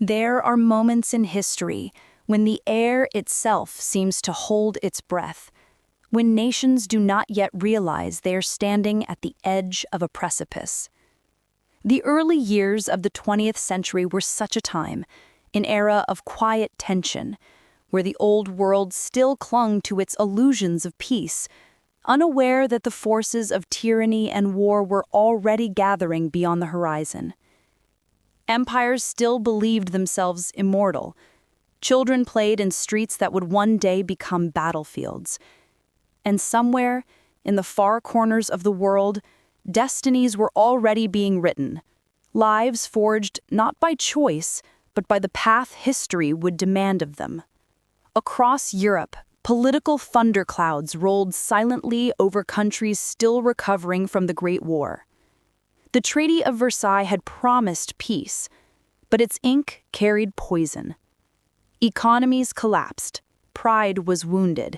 There are moments in history when the air itself seems to hold its breath, when nations do not yet realize they are standing at the edge of a precipice. The early years of the 20th century were such a time, an era of quiet tension, where the old world still clung to its illusions of peace, unaware that the forces of tyranny and war were already gathering beyond the horizon. Empires still believed themselves immortal. Children played in streets that would one day become battlefields. And somewhere, in the far corners of the world, destinies were already being written, lives forged not by choice, but by the path history would demand of them. Across Europe, political thunderclouds rolled silently over countries still recovering from the Great War. The Treaty of Versailles had promised peace, but its ink carried poison. Economies collapsed, pride was wounded,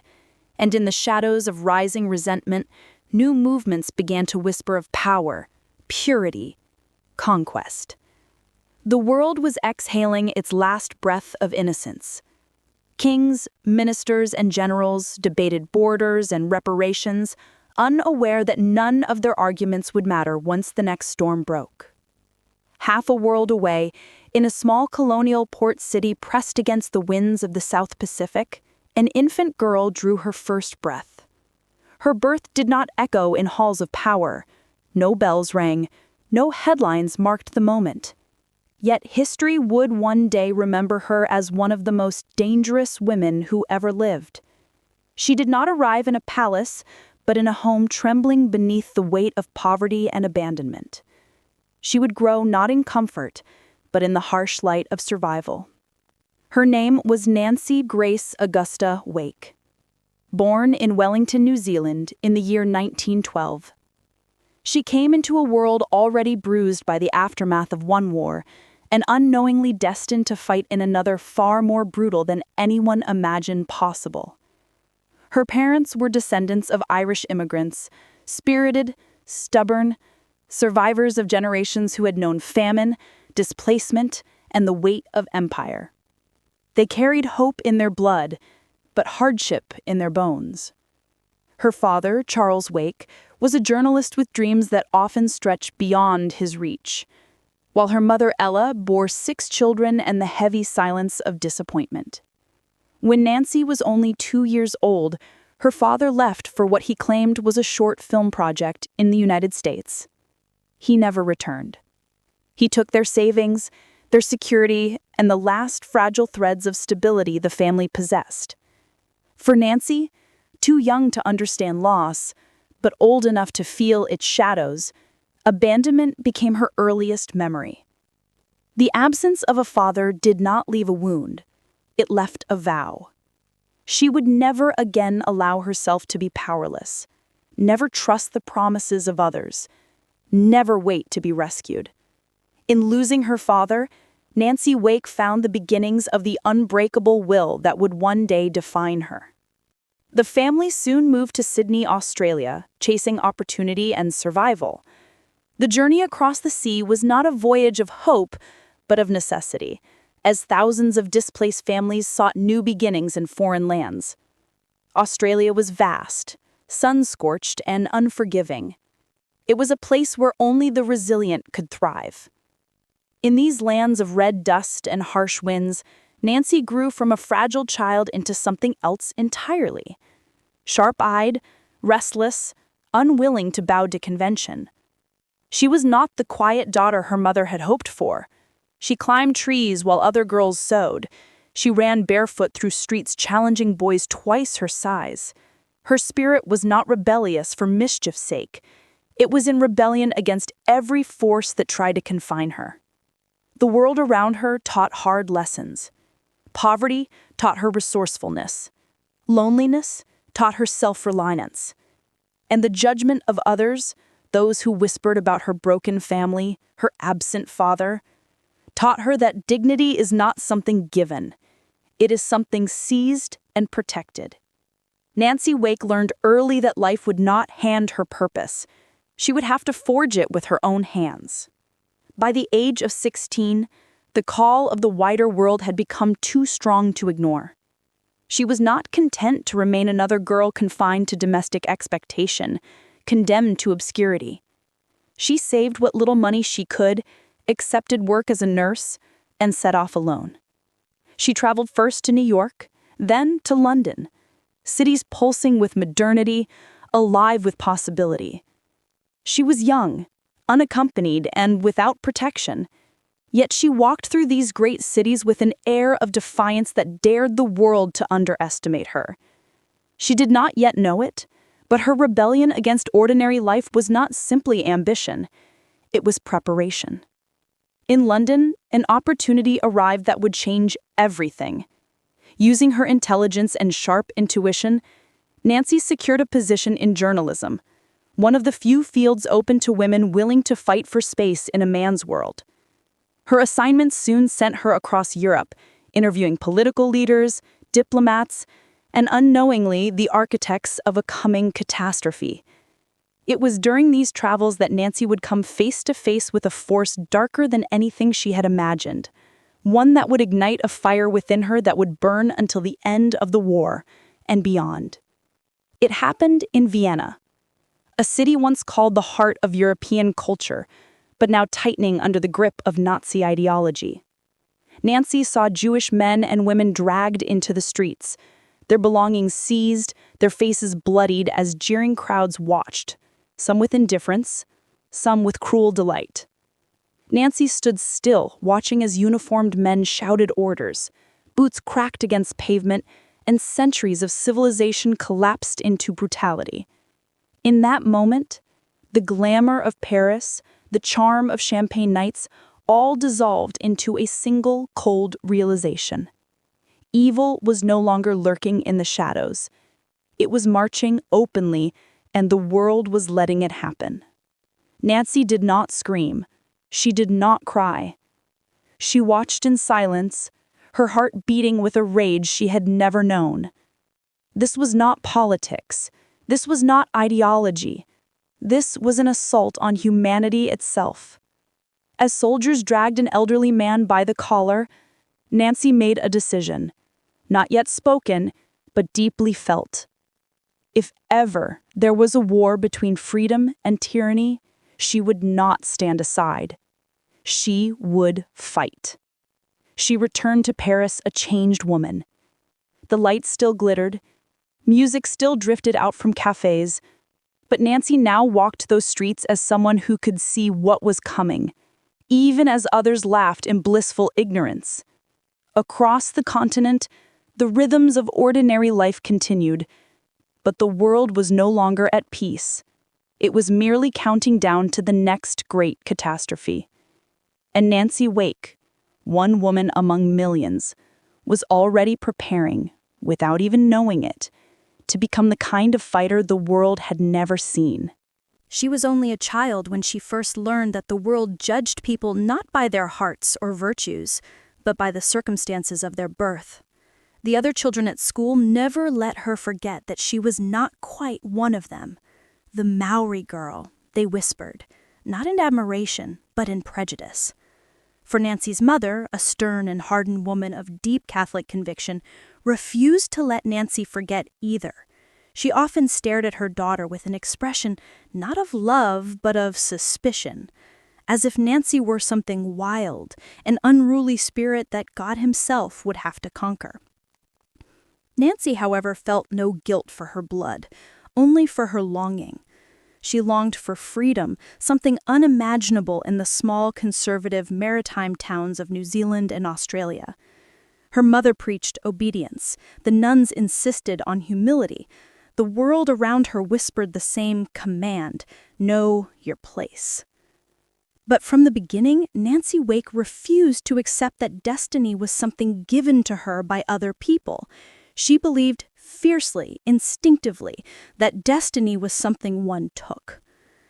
and in the shadows of rising resentment, new movements began to whisper of power, purity, conquest. The world was exhaling its last breath of innocence. Kings, ministers, and generals debated borders and reparations, unaware that none of their arguments would matter once the next storm broke. Half a world away, in a small colonial port city pressed against the winds of the South Pacific, an infant girl drew her first breath. Her birth did not echo in halls of power. No bells rang, no headlines marked the moment. Yet history would one day remember her as one of the most dangerous women who ever lived. She did not arrive in a palace, but in a home trembling beneath the weight of poverty and abandonment. She would grow not in comfort, but in the harsh light of survival. Her name was Nancy Grace Augusta Wake. Born in Wellington, New Zealand, in the year 1912. She came into a world already bruised by the aftermath of one war, and unknowingly destined to fight in another far more brutal than anyone imagined possible. Her parents were descendants of Irish immigrants, spirited, stubborn, survivors of generations who had known famine, displacement, and the weight of empire. They carried hope in their blood, but hardship in their bones. Her father, Charles Wake, was a journalist with dreams that often stretched beyond his reach, while her mother, Ella, bore 6 children and the heavy silence of disappointment. When Nancy was only 2 years old, her father left for what he claimed was a short film project in the United States. He never returned. He took their savings, their security, and the last fragile threads of stability the family possessed. For Nancy, too young to understand loss, but old enough to feel its shadows, abandonment became her earliest memory. The absence of a father did not leave a wound. It left a vow. She would never again allow herself to be powerless, never trust the promises of others, never wait to be rescued. In losing her father, Nancy Wake found the beginnings of the unbreakable will that would one day define her. The family soon moved to Sydney, Australia, chasing opportunity and survival. The journey across the sea was not a voyage of hope, but of necessity, as thousands of displaced families sought new beginnings in foreign lands. Australia was vast, sun-scorched, and unforgiving. It was a place where only the resilient could thrive. In these lands of red dust and harsh winds, Nancy grew from a fragile child into something else entirely. Sharp-eyed, restless, unwilling to bow to convention. She was not the quiet daughter her mother had hoped for. She climbed trees while other girls sewed. She ran barefoot through streets challenging boys twice her size. Her spirit was not rebellious for mischief's sake. It was in rebellion against every force that tried to confine her. The world around her taught hard lessons. Poverty taught her resourcefulness. Loneliness taught her self-reliance. And the judgment of others, those who whispered about her broken family, her absent father, taught her that dignity is not something given. It is something seized and protected. Nancy Wake learned early that life would not hand her purpose. She would have to forge it with her own hands. By the age of 16, The call of the wider world had become too strong to ignore. She was not content to remain another girl confined to domestic expectation, condemned to obscurity. She saved what little money she could, accepted work as a nurse, and set off alone. She traveled first to New York, then to London, cities pulsing with modernity, alive with possibility. She was young, unaccompanied, and without protection. Yet she walked through these great cities with an air of defiance that dared the world to underestimate her. She did not yet know it, but her rebellion against ordinary life was not simply ambition. It was preparation. In London, an opportunity arrived that would change everything. Using her intelligence and sharp intuition, Nancy secured a position in journalism, one of the few fields open to women willing to fight for space in a man's world. Her assignments soon sent her across Europe, interviewing political leaders, diplomats, and unknowingly the architects of a coming catastrophe. It was during these travels that Nancy would come face to face with a force darker than anything she had imagined, one that would ignite a fire within her that would burn until the end of the war and beyond. It happened in Vienna, a city once called the heart of European culture, but now tightening under the grip of Nazi ideology. Nancy saw Jewish men and women dragged into the streets, their belongings seized, their faces bloodied as jeering crowds watched, some with indifference, some with cruel delight. Nancy stood still, watching as uniformed men shouted orders, boots cracked against pavement, and centuries of civilization collapsed into brutality. In that moment, the glamour of Paris, the charm of champagne nights, all dissolved into a single cold realization. Evil was no longer lurking in the shadows. It was marching openly, and the world was letting it happen. Nancy did not scream. She did not cry. She watched in silence, her heart beating with a rage she had never known. This was not politics. This was not ideology. This was an assault on humanity itself. As soldiers dragged an elderly man by the collar, Nancy made a decision, not yet spoken, but deeply felt. If ever there was a war between freedom and tyranny, she would not stand aside. She would fight. She returned to Paris a changed woman. The lights still glittered, music still drifted out from cafes, but Nancy now walked those streets as someone who could see what was coming, even as others laughed in blissful ignorance. Across the continent, the rhythms of ordinary life continued, but the world was no longer at peace. It was merely counting down to the next great catastrophe. And Nancy Wake, one woman among millions, was already preparing, without even knowing it, to become the kind of fighter the world had never seen. She was only a child when she first learned that the world judged people not by their hearts or virtues, but by the circumstances of their birth. The other children at school never let her forget that she was not quite one of them. The Maori girl, they whispered, not in admiration, but in prejudice. For Nancy's mother, a stern and hardened woman of deep Catholic conviction, refused to let Nancy forget either. She often stared at her daughter with an expression not of love, but of suspicion, as if Nancy were something wild, an unruly spirit that God himself would have to conquer. Nancy, however, felt no guilt for her blood, only for her longing. She longed for freedom, something unimaginable in the small, conservative maritime towns of New Zealand and Australia. Her mother preached obedience. The nuns insisted on humility. The world around her whispered the same command, know your place. But from the beginning, Nancy Wake refused to accept that destiny was something given to her by other people. She believed fiercely, instinctively, that destiny was something one took.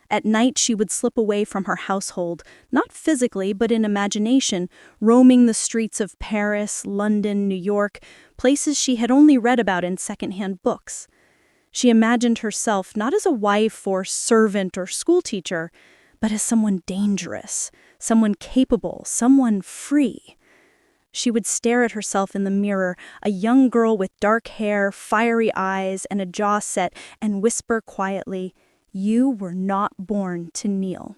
At night, she would slip away from her household, not physically, but in imagination, roaming the streets of Paris, London, New York, places she had only read about in secondhand books. She imagined herself not as a wife or servant or schoolteacher, but as someone dangerous, someone capable, someone free. She would stare at herself in the mirror, a young girl with dark hair, fiery eyes, and a jaw set, and whisper quietly, "You were not born to kneel."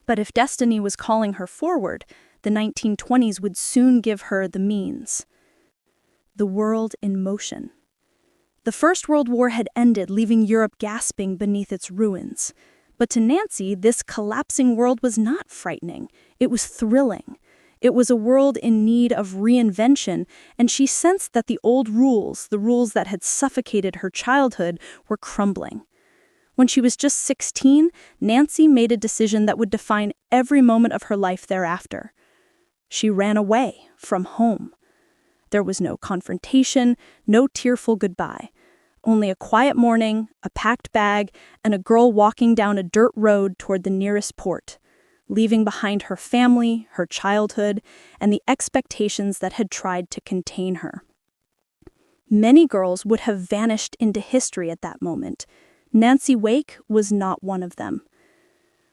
But if destiny was calling her forward, the 1920s would soon give her the means. The world in motion. The First World War had ended, leaving Europe gasping beneath its ruins. But to Nancy, this collapsing world was not frightening. It was thrilling. It was a world in need of reinvention, and she sensed that the old rules, the rules that had suffocated her childhood, were crumbling. When she was just 16, Nancy made a decision that would define every moment of her life thereafter. She ran away from home. There was no confrontation, no tearful goodbye. Only a quiet morning, a packed bag, and a girl walking down a dirt road toward the nearest port, leaving behind her family, her childhood, and the expectations that had tried to contain her. Many girls would have vanished into history at that moment. Nancy Wake was not one of them.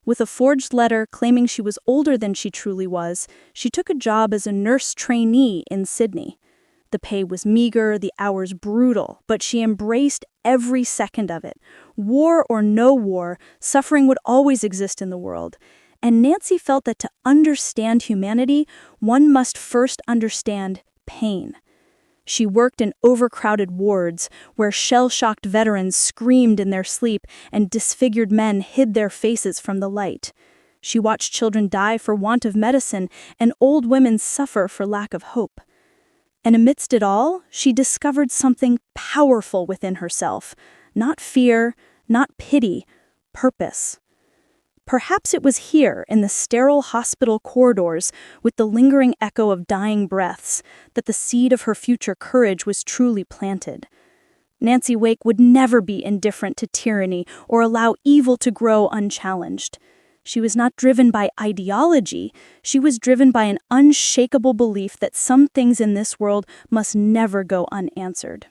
With a forged letter claiming she was older than she truly was, she took a job as a nurse trainee in Sydney. The pay was meager, the hours brutal, but she embraced every second of it. War or no war, suffering would always exist in the world. And Nancy felt that to understand humanity, one must first understand pain. She worked in overcrowded wards where shell-shocked veterans screamed in their sleep and disfigured men hid their faces from the light. She watched children die for want of medicine and old women suffer for lack of hope. And amidst it all, she discovered something powerful within herself. Not fear, not pity, purpose. Perhaps it was here, in the sterile hospital corridors, with the lingering echo of dying breaths, that the seed of her future courage was truly planted. Nancy Wake would never be indifferent to tyranny or allow evil to grow unchallenged. She was not driven by ideology, she was driven by an unshakable belief that some things in this world must never go unanswered.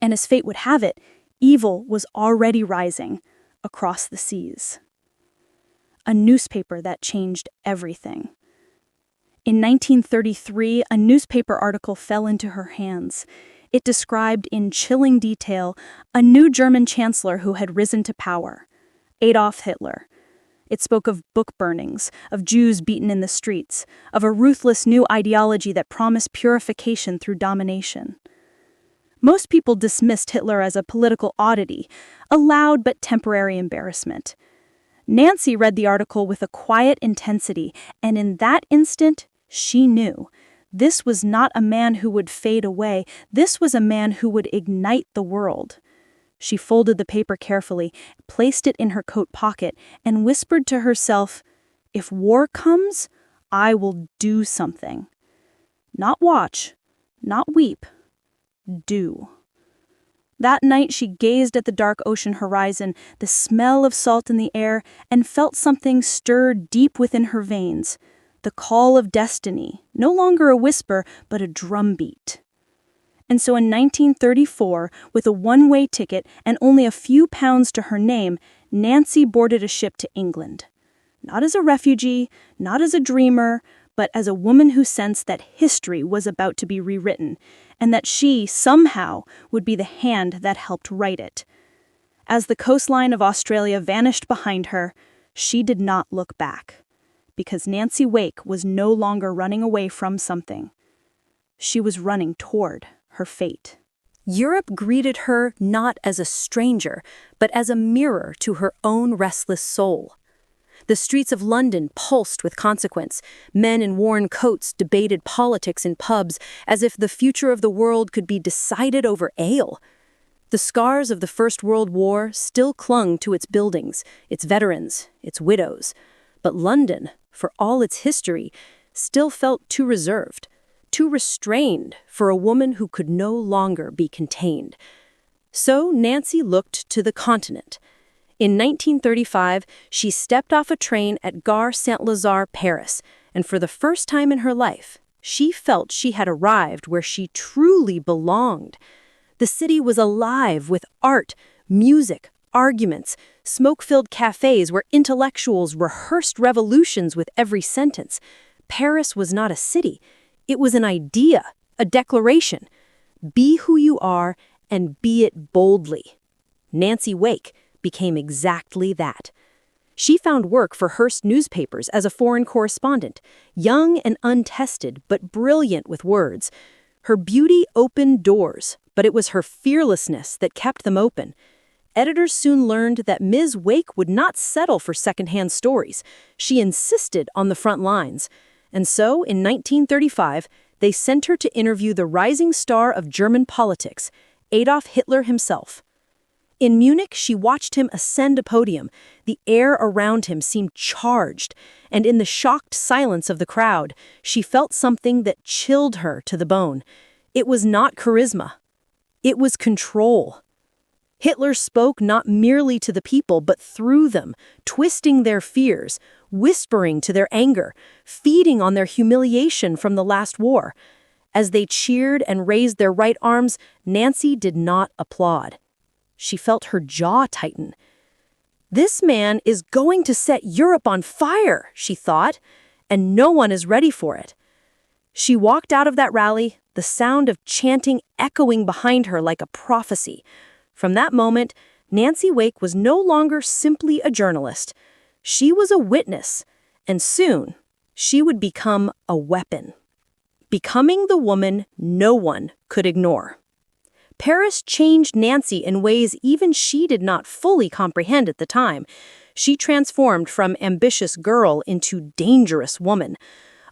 And as fate would have it, evil was already rising across the seas. A newspaper that changed everything. In 1933, a newspaper article fell into her hands. It described in chilling detail a new German chancellor who had risen to power, Adolf Hitler. It spoke of book burnings, of Jews beaten in the streets, of a ruthless new ideology that promised purification through domination. Most people dismissed Hitler as a political oddity, a loud but temporary embarrassment. Nancy read the article with a quiet intensity, and in that instant, she knew. This was not a man who would fade away, this was a man who would ignite the world. She folded the paper carefully, placed it in her coat pocket, and whispered to herself, "If war comes, I will do something. Not watch, not weep, do." That night she gazed at the dark ocean horizon, the smell of salt in the air, and felt something stir deep within her veins. The call of destiny, no longer a whisper, but a drumbeat. And so in 1934, with a one-way ticket and only a few pounds to her name, Nancy boarded a ship to England. Not as a refugee, not as a dreamer, but as a woman who sensed that history was about to be rewritten, and that she, somehow, would be the hand that helped write it. As the coastline of Australia vanished behind her, she did not look back, because Nancy Wake was no longer running away from something. She was running toward her fate. Europe greeted her not as a stranger, but as a mirror to her own restless soul. The streets of London pulsed with consequence. Men in worn coats debated politics in pubs as if the future of the world could be decided over ale. The scars of the First World War still clung to its buildings, its veterans, its widows. But London, for all its history, still felt too reserved, too restrained for a woman who could no longer be contained. So Nancy looked to the continent. In 1935, she stepped off a train at Gare Saint-Lazare, Paris, and for the first time in her life, she felt she had arrived where she truly belonged. The city was alive with art, music, arguments, smoke-filled cafes where intellectuals rehearsed revolutions with every sentence, Paris was not a city. It was an idea, a declaration. Be who you are and be it boldly. Nancy Wake became exactly that. She found work for Hearst newspapers as a foreign correspondent, young and untested, but brilliant with words. Her beauty opened doors, but it was her fearlessness that kept them open. Editors soon learned that Ms. Wake would not settle for secondhand stories. She insisted on the front lines. And so, in 1935, they sent her to interview the rising star of German politics, Adolf Hitler himself. In Munich, she watched him ascend a podium. The air around him seemed charged, and in the shocked silence of the crowd, she felt something that chilled her to the bone. It was not charisma. It was control. Hitler spoke not merely to the people, but through them, twisting their fears, whispering to their anger, feeding on their humiliation from the last war. As they cheered and raised their right arms, Nancy did not applaud. She felt her jaw tighten. This man is going to set Europe on fire, she thought, and no one is ready for it. She walked out of that rally, the sound of chanting echoing behind her like a prophecy. From that moment, Nancy Wake was no longer simply a journalist. She was a witness, and soon, she would become a weapon. Becoming the woman no one could ignore. Paris changed Nancy in ways even she did not fully comprehend at the time. She transformed from ambitious girl into dangerous woman.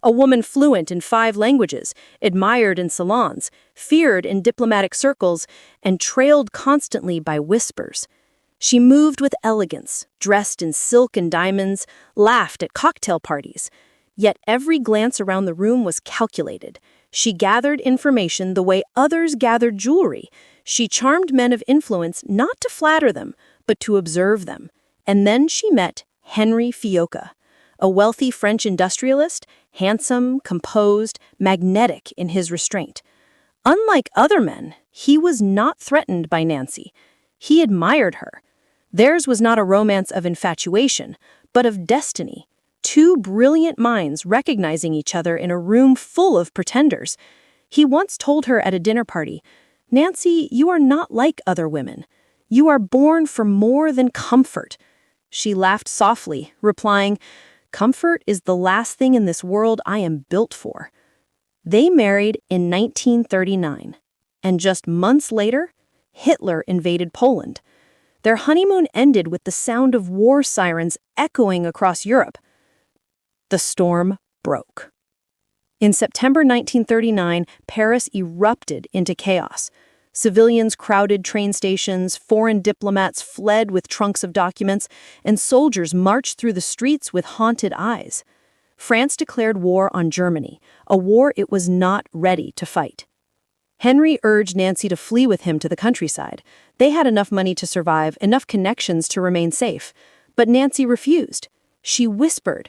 A woman fluent in 5 languages, admired in salons, feared in diplomatic circles, and trailed constantly by whispers. She moved with elegance, dressed in silk and diamonds, laughed at cocktail parties. Yet every glance around the room was calculated. She gathered information the way others gathered jewelry. She charmed men of influence not to flatter them, but to observe them. And then she met Henry Fiocca, a wealthy French industrialist, handsome, composed, magnetic in his restraint. Unlike other men, he was not threatened by Nancy. He admired her. Theirs was not a romance of infatuation, but of destiny. 2 brilliant minds recognizing each other in a room full of pretenders. He once told her at a dinner party, "Nancy, you are not like other women. You are born for more than comfort." She laughed softly, replying, "Comfort is the last thing in this world I am built for." They married in 1939, and just months later, Hitler invaded Poland. Their honeymoon ended with the sound of war sirens echoing across Europe. The storm broke. In September 1939, Paris erupted into chaos. Civilians crowded train stations, foreign diplomats fled with trunks of documents, and soldiers marched through the streets with haunted eyes. France declared war on Germany, a war it was not ready to fight. Henry urged Nancy to flee with him to the countryside. They had enough money to survive, enough connections to remain safe. But Nancy refused. She whispered,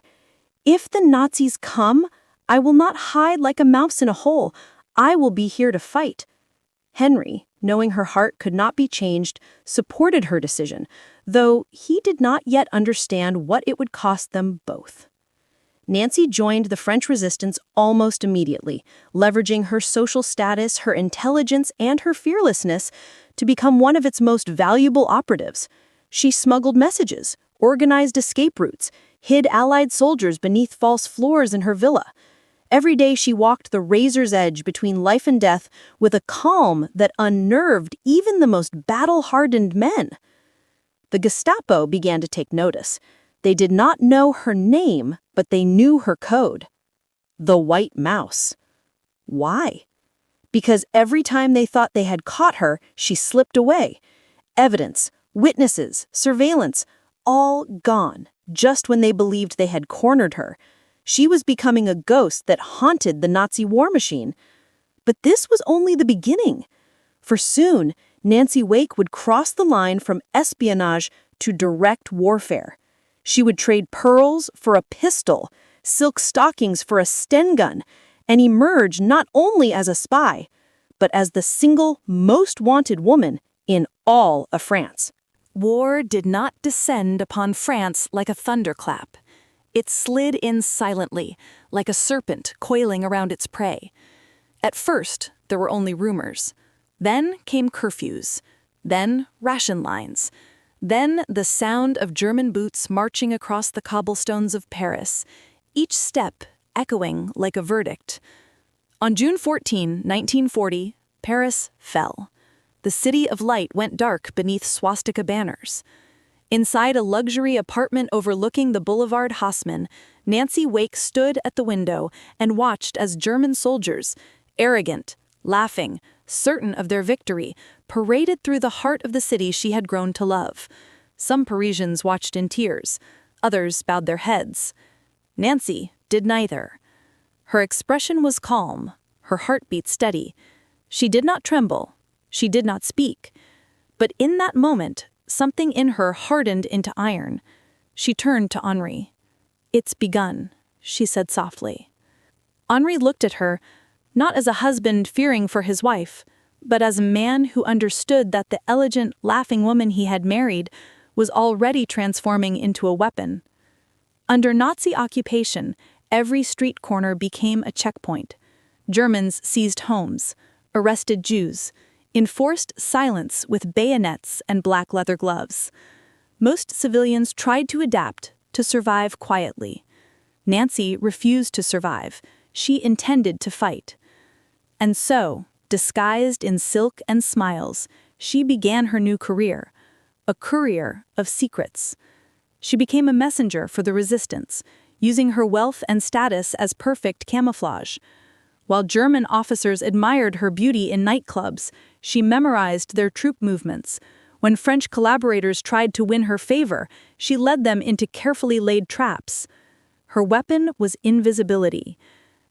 "If the Nazis come, I will not hide like a mouse in a hole. I will be here to fight." Henry, knowing her heart could not be changed, supported her decision, though he did not yet understand what it would cost them both. Nancy joined the French resistance almost immediately, leveraging her social status, her intelligence, and her fearlessness to become one of its most valuable operatives. She smuggled messages, organized escape routes, hid Allied soldiers beneath false floors in her villa. Every day she walked the razor's edge between life and death with a calm that unnerved even the most battle-hardened men. The Gestapo began to take notice. They did not know her name, but they knew her code. The White Mouse. Why? Because every time they thought they had caught her, she slipped away. Evidence, witnesses, surveillance, all gone, just when they believed they had cornered her. She was becoming a ghost that haunted the Nazi war machine. But this was only the beginning. For soon, Nancy Wake would cross the line from espionage to direct warfare. She would trade pearls for a pistol, silk stockings for a Sten gun, and emerge not only as a spy, but as the single most wanted woman in all of France. War did not descend upon France like a thunderclap. It slid in silently, like a serpent coiling around its prey. At first, there were only rumors. Then came curfews. Then ration lines. Then the sound of German boots marching across the cobblestones of Paris, each step echoing like a verdict. On June 14, 1940, Paris fell. The city of light went dark beneath swastika banners. Inside a luxury apartment overlooking the Boulevard Haussmann, Nancy Wake stood at the window and watched as German soldiers, arrogant, laughing, certain of their victory, paraded through the heart of the city she had grown to love. Some Parisians watched in tears. Others bowed their heads. Nancy did neither. Her expression was calm, her heartbeat steady. She did not tremble. She did not speak. But in that moment, something in her hardened into iron. She turned to Henri. "It's begun," she said softly. Henri looked at her, not as a husband fearing for his wife, but as a man who understood that the elegant, laughing woman he had married was already transforming into a weapon. Under Nazi occupation, every street corner became a checkpoint. Germans seized homes, arrested Jews, enforced silence with bayonets and black leather gloves. Most civilians tried to adapt, to survive quietly. Nancy refused to survive. She intended to fight. And so, disguised in silk and smiles, she began her new career, a courier of secrets. She became a messenger for the resistance, using her wealth and status as perfect camouflage. While German officers admired her beauty in nightclubs, she memorized their troop movements. When French collaborators tried to win her favor, she led them into carefully laid traps. Her weapon was invisibility.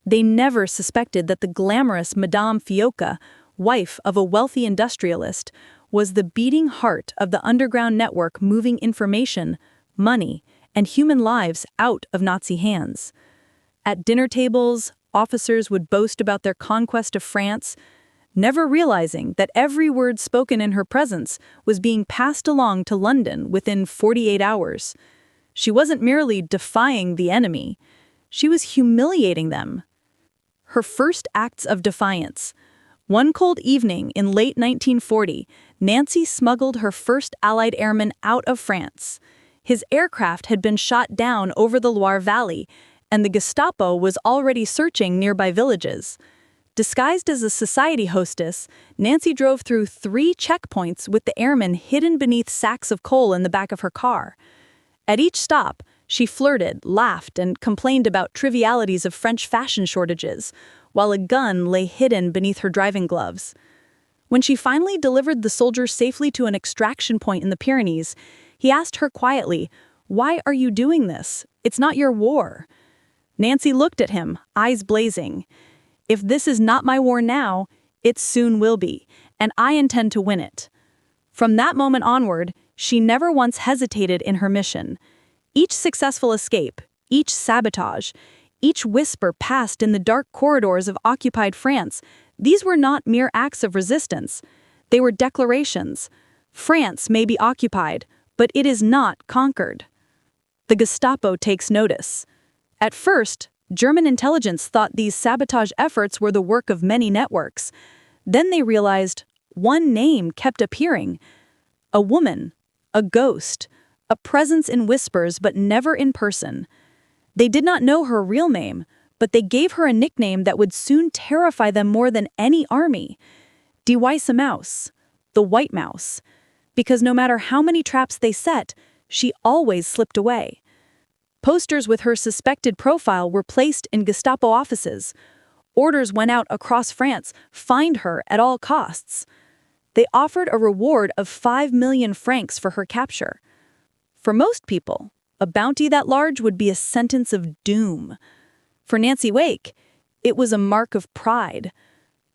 They never suspected that the glamorous Madame Fiocca, wife of a wealthy industrialist, was the beating heart of the underground network moving information, money, and human lives out of Nazi hands. At dinner tables, officers would boast about their conquest of France, never realizing that every word spoken in her presence was being passed along to London within 48 hours. She wasn't merely defying the enemy, she was humiliating them. Her first acts of defiance. One cold evening in late 1940, Nancy smuggled her first Allied airman out of France. His aircraft had been shot down over the Loire Valley, and the Gestapo was already searching nearby villages. Disguised as a society hostess, Nancy drove through 3 checkpoints with the airmen hidden beneath sacks of coal in the back of her car. At each stop, she flirted, laughed, and complained about trivialities of French fashion shortages, while a gun lay hidden beneath her driving gloves. When she finally delivered the soldier safely to an extraction point in the Pyrenees, he asked her quietly, "Why are you doing this? It's not your war." Nancy looked at him, eyes blazing. "If this is not my war now, it soon will be, and I intend to win it." From that moment onward, she never once hesitated in her mission. Each successful escape, each sabotage, each whisper passed in the dark corridors of occupied France, these were not mere acts of resistance. They were declarations. France may be occupied, but it is not conquered. The Gestapo takes notice. At first, German intelligence thought these sabotage efforts were the work of many networks. Then they realized one name kept appearing. A woman, a ghost, a presence in whispers but never in person. They did not know her real name, but they gave her a nickname that would soon terrify them more than any army. Die Weiße Maus, the White Mouse. Because no matter how many traps they set, she always slipped away. Posters with her suspected profile were placed in Gestapo offices. Orders went out across France, find her at all costs. They offered a reward of 5 million francs for her capture. For most people, a bounty that large would be a sentence of doom. For Nancy Wake, it was a mark of pride.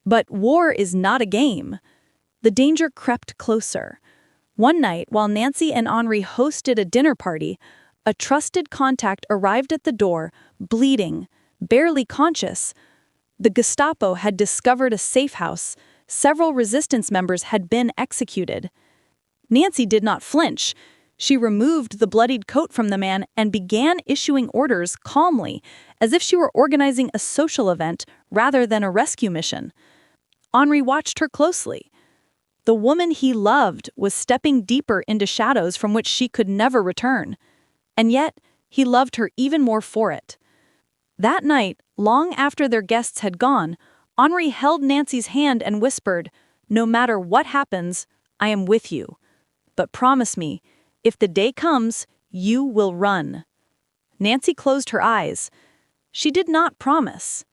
But war is not a game. The danger crept closer. One night, while Nancy and Henri hosted a dinner party, a trusted contact arrived at the door, bleeding, barely conscious. The Gestapo had discovered a safe house. Several resistance members had been executed. Nancy did not flinch. She removed the bloodied coat from the man and began issuing orders calmly, as if she were organizing a social event rather than a rescue mission. Henri watched her closely. The woman he loved was stepping deeper into shadows from which she could never return. And yet, he loved her even more for it. That night, long after their guests had gone, Henri held Nancy's hand and whispered, "No matter what happens, I am with you. But promise me, if the day comes, you will run." Nancy closed her eyes. She did not promise,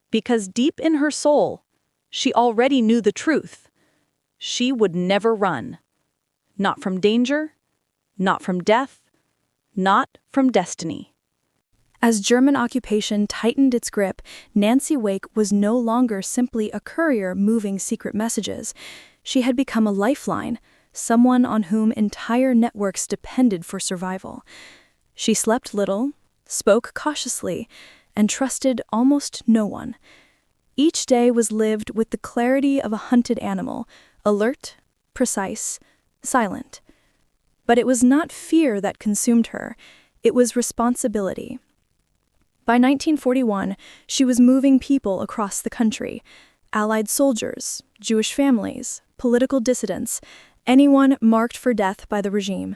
because deep in her soul, she already knew the truth. She would never run. Not from danger, not from death, not from destiny. As German occupation tightened its grip, Nancy Wake was no longer simply a courier moving secret messages. She had become a lifeline, someone on whom entire networks depended for survival. She slept little, spoke cautiously, and trusted almost no one. Each day was lived with the clarity of a hunted animal, alert, precise, silent. But it was not fear that consumed her, it was responsibility. By 1941, she was moving people across the country: Allied soldiers, Jewish families, political dissidents, anyone marked for death by the regime.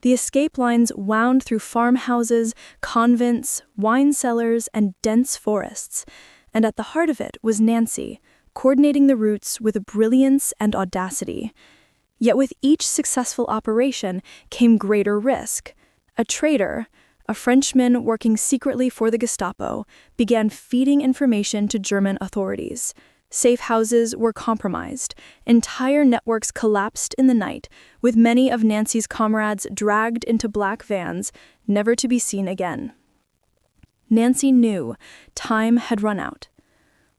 The escape lines wound through farmhouses, convents, wine cellars, and dense forests. And at the heart of it was Nancy, coordinating the routes with brilliance and audacity. Yet with each successful operation came greater risk. A traitor, a Frenchman working secretly for the Gestapo, began feeding information to German authorities. Safe houses were compromised. Entire networks collapsed in the night, with many of Nancy's comrades dragged into black vans, never to be seen again. Nancy knew time had run out.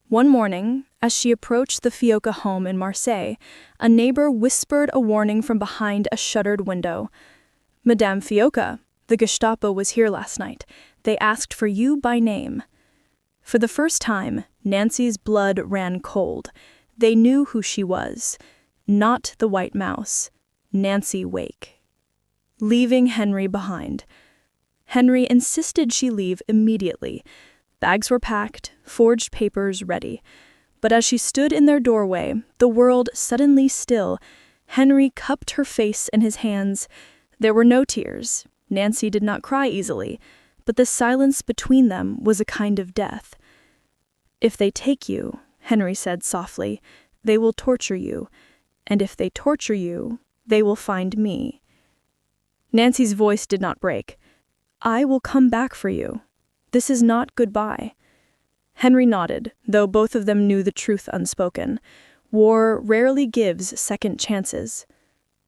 One morning, as she approached the Fioca home in Marseille, a neighbor whispered a warning from behind a shuttered window. "Madame Fioca, the Gestapo was here last night. They asked for you by name." For the first time, Nancy's blood ran cold. They knew who she was. Not the White Mouse. Nancy Wake. Leaving Henry behind. Henry insisted she leave immediately. Bags were packed, forged papers ready. But as she stood in their doorway, the world suddenly still, Henry cupped her face in his hands. There were no tears. Nancy did not cry easily, but the silence between them was a kind of death. "If they take you," Henry said softly, "they will torture you. And if they torture you, they will find me." Nancy's voice did not break. "I will come back for you. This is not goodbye." Henry nodded, though both of them knew the truth unspoken. War rarely gives second chances.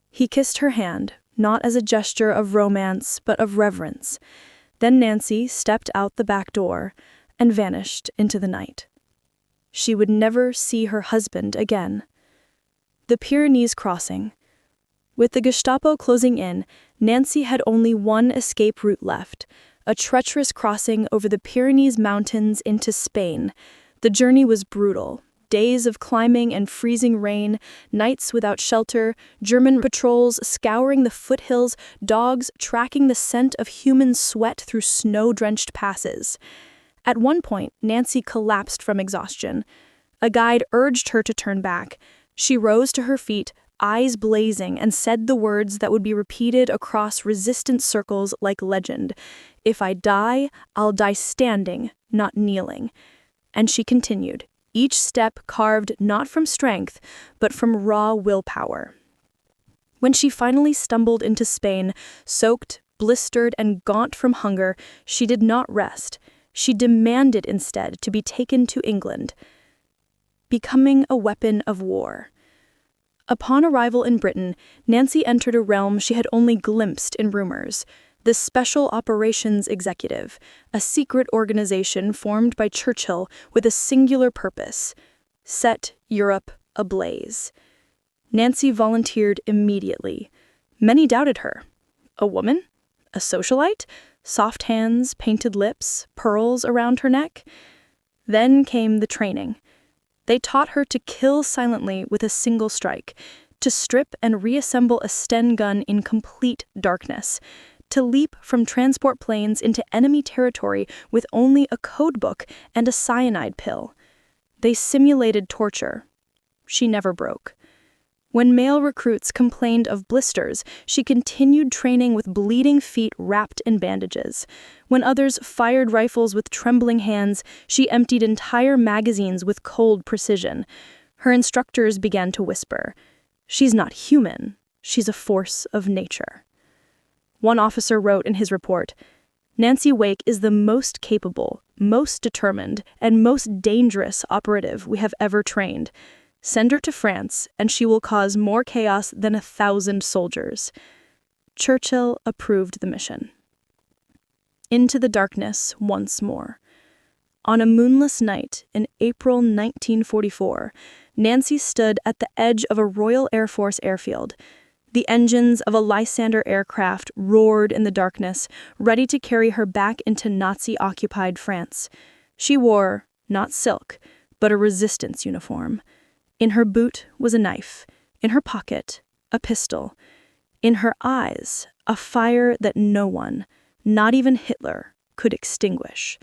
He kissed her hand, not as a gesture of romance, but of reverence. Then Nancy stepped out the back door and vanished into the night. She would never see her husband again. The Pyrenees crossing. With the Gestapo closing in, Nancy had only one escape route left, a treacherous crossing over the Pyrenees mountains into Spain. The journey was brutal. Days of climbing and freezing rain, nights without shelter, German patrols scouring the foothills, dogs tracking the scent of human sweat through snow-drenched passes. At one point, Nancy collapsed from exhaustion. A guide urged her to turn back. She rose to her feet, eyes blazing, and said the words that would be repeated across resistance circles like legend. "If I die, I'll die standing, not kneeling." And she continued, each step carved not from strength, but from raw willpower. When she finally stumbled into Spain, soaked, blistered, and gaunt from hunger, she did not rest. She demanded instead to be taken to England. Becoming a weapon of war. Upon arrival in Britain, Nancy entered a realm she had only glimpsed in rumors. The Special Operations Executive, a secret organization formed by Churchill with a singular purpose: set Europe ablaze. Nancy volunteered immediately. Many doubted her. A woman? A socialite? Soft hands, painted lips, pearls around her neck? Then came the training. They taught her to kill silently with a single strike, to strip and reassemble a Sten gun in complete darkness, to leap from transport planes into enemy territory with only a codebook and a cyanide pill. They simulated torture. She never broke. When male recruits complained of blisters, she continued training with bleeding feet wrapped in bandages. When others fired rifles with trembling hands, she emptied entire magazines with cold precision. Her instructors began to whisper, "She's not human. She's a force of nature." One officer wrote in his report, "Nancy Wake is the most capable, most determined, and most dangerous operative we have ever trained. Send her to France, and she will cause more chaos than 1,000 soldiers." Churchill approved the mission. Into the darkness once more. On a moonless night in April 1944, Nancy stood at the edge of a Royal Air Force airfield. The engines of a Lysander aircraft roared in the darkness, ready to carry her back into Nazi-occupied France. She wore, not silk, but a resistance uniform. In her boot was a knife, in her pocket, a pistol. In her eyes, a fire that no one, not even Hitler, could extinguish.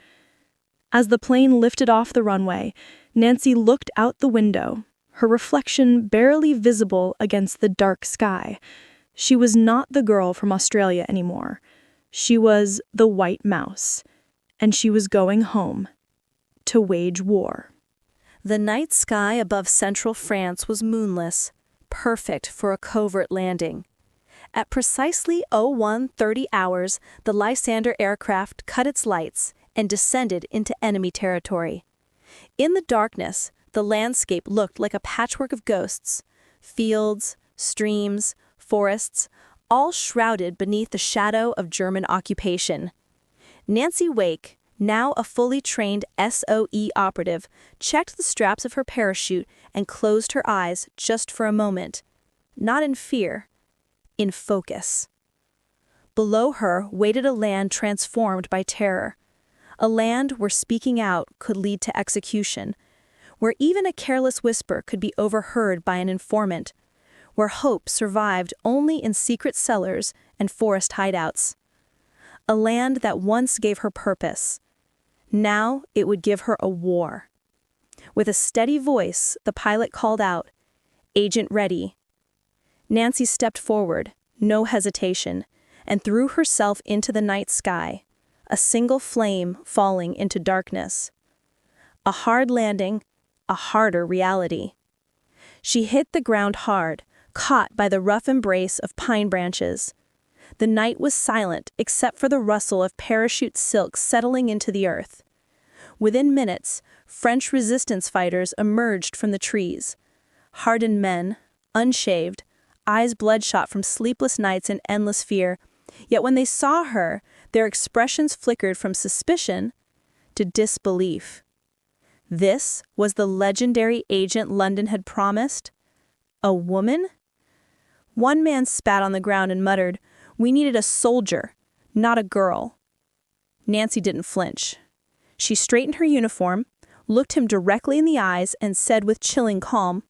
As the plane lifted off the runway, Nancy looked out the window, her reflection barely visible against the dark sky. She was not the girl from Australia anymore. She was the white mouse, and she was going home to wage war. The night sky above central France was moonless, perfect for a covert landing. At precisely 01:30 hours, the Lysander aircraft cut its lights and descended into enemy territory. In the darkness, the landscape looked like a patchwork of ghosts. Fields, streams, forests, all shrouded beneath the shadow of German occupation. Nancy Wake, now a fully trained SOE operative, checked the straps of her parachute and closed her eyes just for a moment. Not in fear, in focus. Below her waited a land transformed by terror. A land where speaking out could lead to execution, where even a careless whisper could be overheard by an informant, where hope survived only in secret cellars and forest hideouts. A land that once gave her purpose. Now it would give her a war. With a steady voice, the pilot called out, "Agent ready." Nancy stepped forward, no hesitation, and threw herself into the night sky, a single flame falling into darkness. A hard landing, a harder reality. She hit the ground hard, caught by the rough embrace of pine branches. The night was silent except for the rustle of parachute silk settling into the earth. Within minutes, French resistance fighters emerged from the trees. Hardened men, unshaved, eyes bloodshot from sleepless nights and endless fear, yet when they saw her, their expressions flickered from suspicion to disbelief. This was the legendary agent London had promised? A woman? One man spat on the ground and muttered, "We needed a soldier, not a girl." Nancy didn't flinch. She straightened her uniform, looked him directly in the eyes, and said with chilling calm,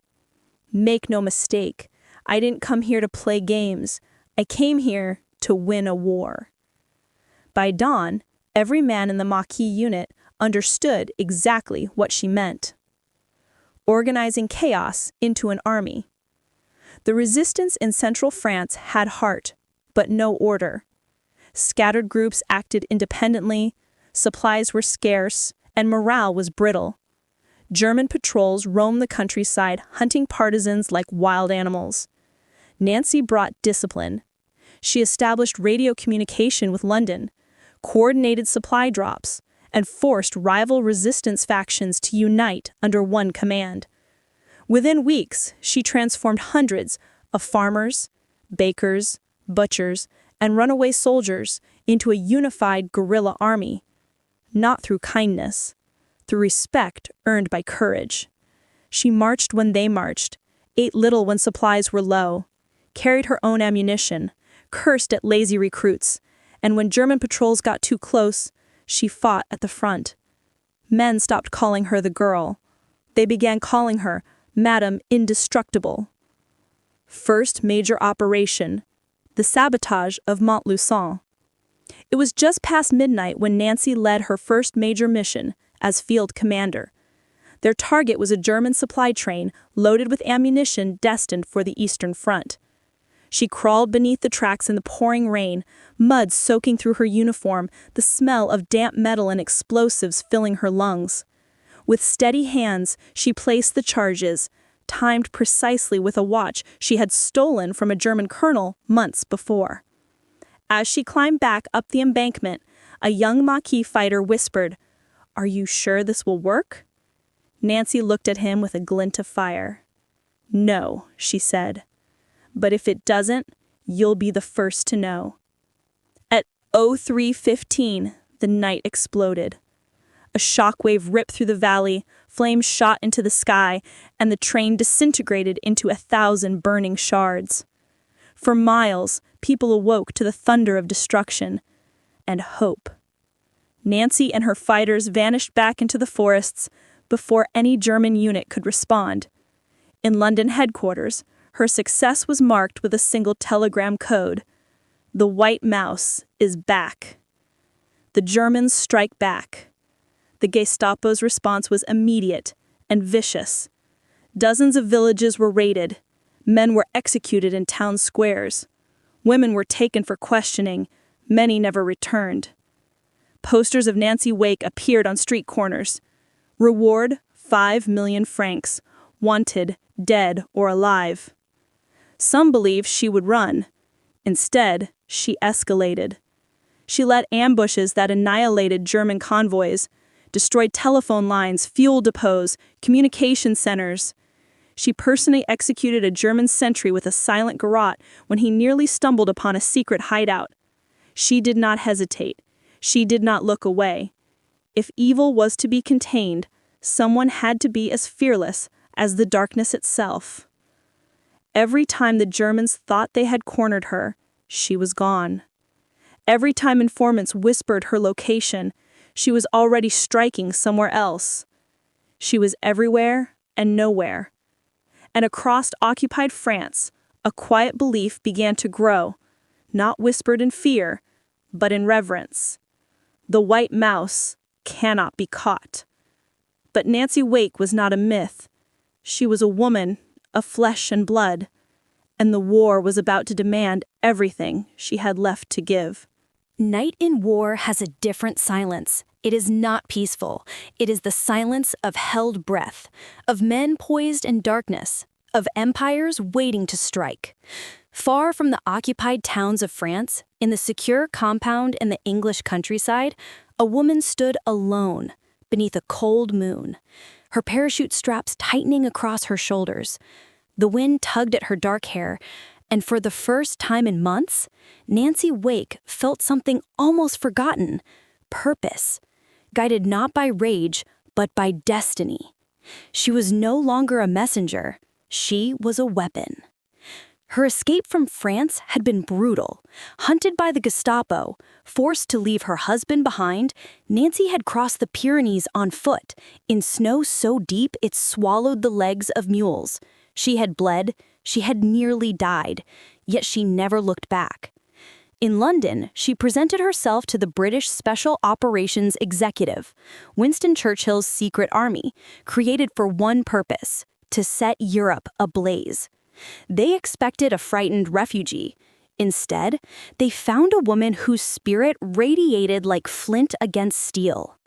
"Make no mistake, I didn't come here to play games. I came here to win a war." By dawn, every man in the Maquis unit understood exactly what she meant. Organizing chaos into an army. The resistance in central France had heart, but no order. Scattered groups acted independently, supplies were scarce, and morale was brittle. German patrols roamed the countryside, hunting partisans like wild animals. Nancy brought discipline. She established radio communication with London, coordinated supply drops, and forced rival resistance factions to unite under one command. Within weeks, she transformed hundreds of farmers, bakers, butchers, and runaway soldiers into a unified guerrilla army. Not through kindness, through respect earned by courage. She marched when they marched, ate little when supplies were low, carried her own ammunition, cursed at lazy recruits, and when German patrols got too close, she fought at the front. Men stopped calling her the girl. They began calling her Madame Indestructible. First major operation, the sabotage of Montluçon. It was just past midnight when Nancy led her first major mission as field commander. Their target was a German supply train loaded with ammunition destined for the Eastern Front. She crawled beneath the tracks in the pouring rain, mud soaking through her uniform, the smell of damp metal and explosives filling her lungs. With steady hands, she placed the charges, timed precisely with a watch she had stolen from a German colonel months before. As she climbed back up the embankment, a young Maquis fighter whispered, "Are you sure this will work?" Nancy looked at him with a glint of fire. "No," she said. "But if it doesn't, you'll be the first to know." At 03:15, the night exploded. A shockwave ripped through the valley, flames shot into the sky, and the train disintegrated into 1,000 burning shards. For miles, people awoke to the thunder of destruction and hope. Nancy and her fighters vanished back into the forests before any German unit could respond. In London headquarters, her success was marked with a single telegram code: "The White Mouse is back." The Germans strike back. The Gestapo's response was immediate and vicious. Dozens of villages were raided. Men were executed in town squares. Women were taken for questioning. Many never returned. Posters of Nancy Wake appeared on street corners. Reward, 5 million francs. Wanted, dead or alive. Some believed she would run. Instead, she escalated. She led ambushes that annihilated German convoys, destroyed telephone lines, fuel depots, communication centers. She personally executed a German sentry with a silent garrote when he nearly stumbled upon a secret hideout. She did not hesitate. She did not look away. If evil was to be contained, someone had to be as fearless as the darkness itself. Every time the Germans thought they had cornered her, she was gone. Every time informants whispered her location, she was already striking somewhere else. She was everywhere and nowhere. And across occupied France, a quiet belief began to grow, not whispered in fear, but in reverence. The White Mouse cannot be caught. But Nancy Wake was not a myth. She was a woman of flesh and blood, and the war was about to demand everything she had left to give. Night in war has a different silence. It is not peaceful. It is the silence of held breath, of men poised in darkness, of empires waiting to strike. Far from the occupied towns of France, in the secure compound in the English countryside, a woman stood alone beneath a cold moon, her parachute straps tightening across her shoulders. The wind tugged at her dark hair, and for the first time in months, Nancy Wake felt something almost forgotten: purpose, guided not by rage, but by destiny. She was no longer a messenger. She was a weapon. Her escape from France had been brutal. Hunted by the Gestapo, forced to leave her husband behind, Nancy had crossed the Pyrenees on foot, in snow so deep it swallowed the legs of mules. She had bled, she had nearly died, yet she never looked back. In London, she presented herself to the British Special Operations Executive, Winston Churchill's secret army, created for one purpose: to set Europe ablaze. They expected a frightened refugee. Instead, they found a woman whose spirit radiated like flint against steel.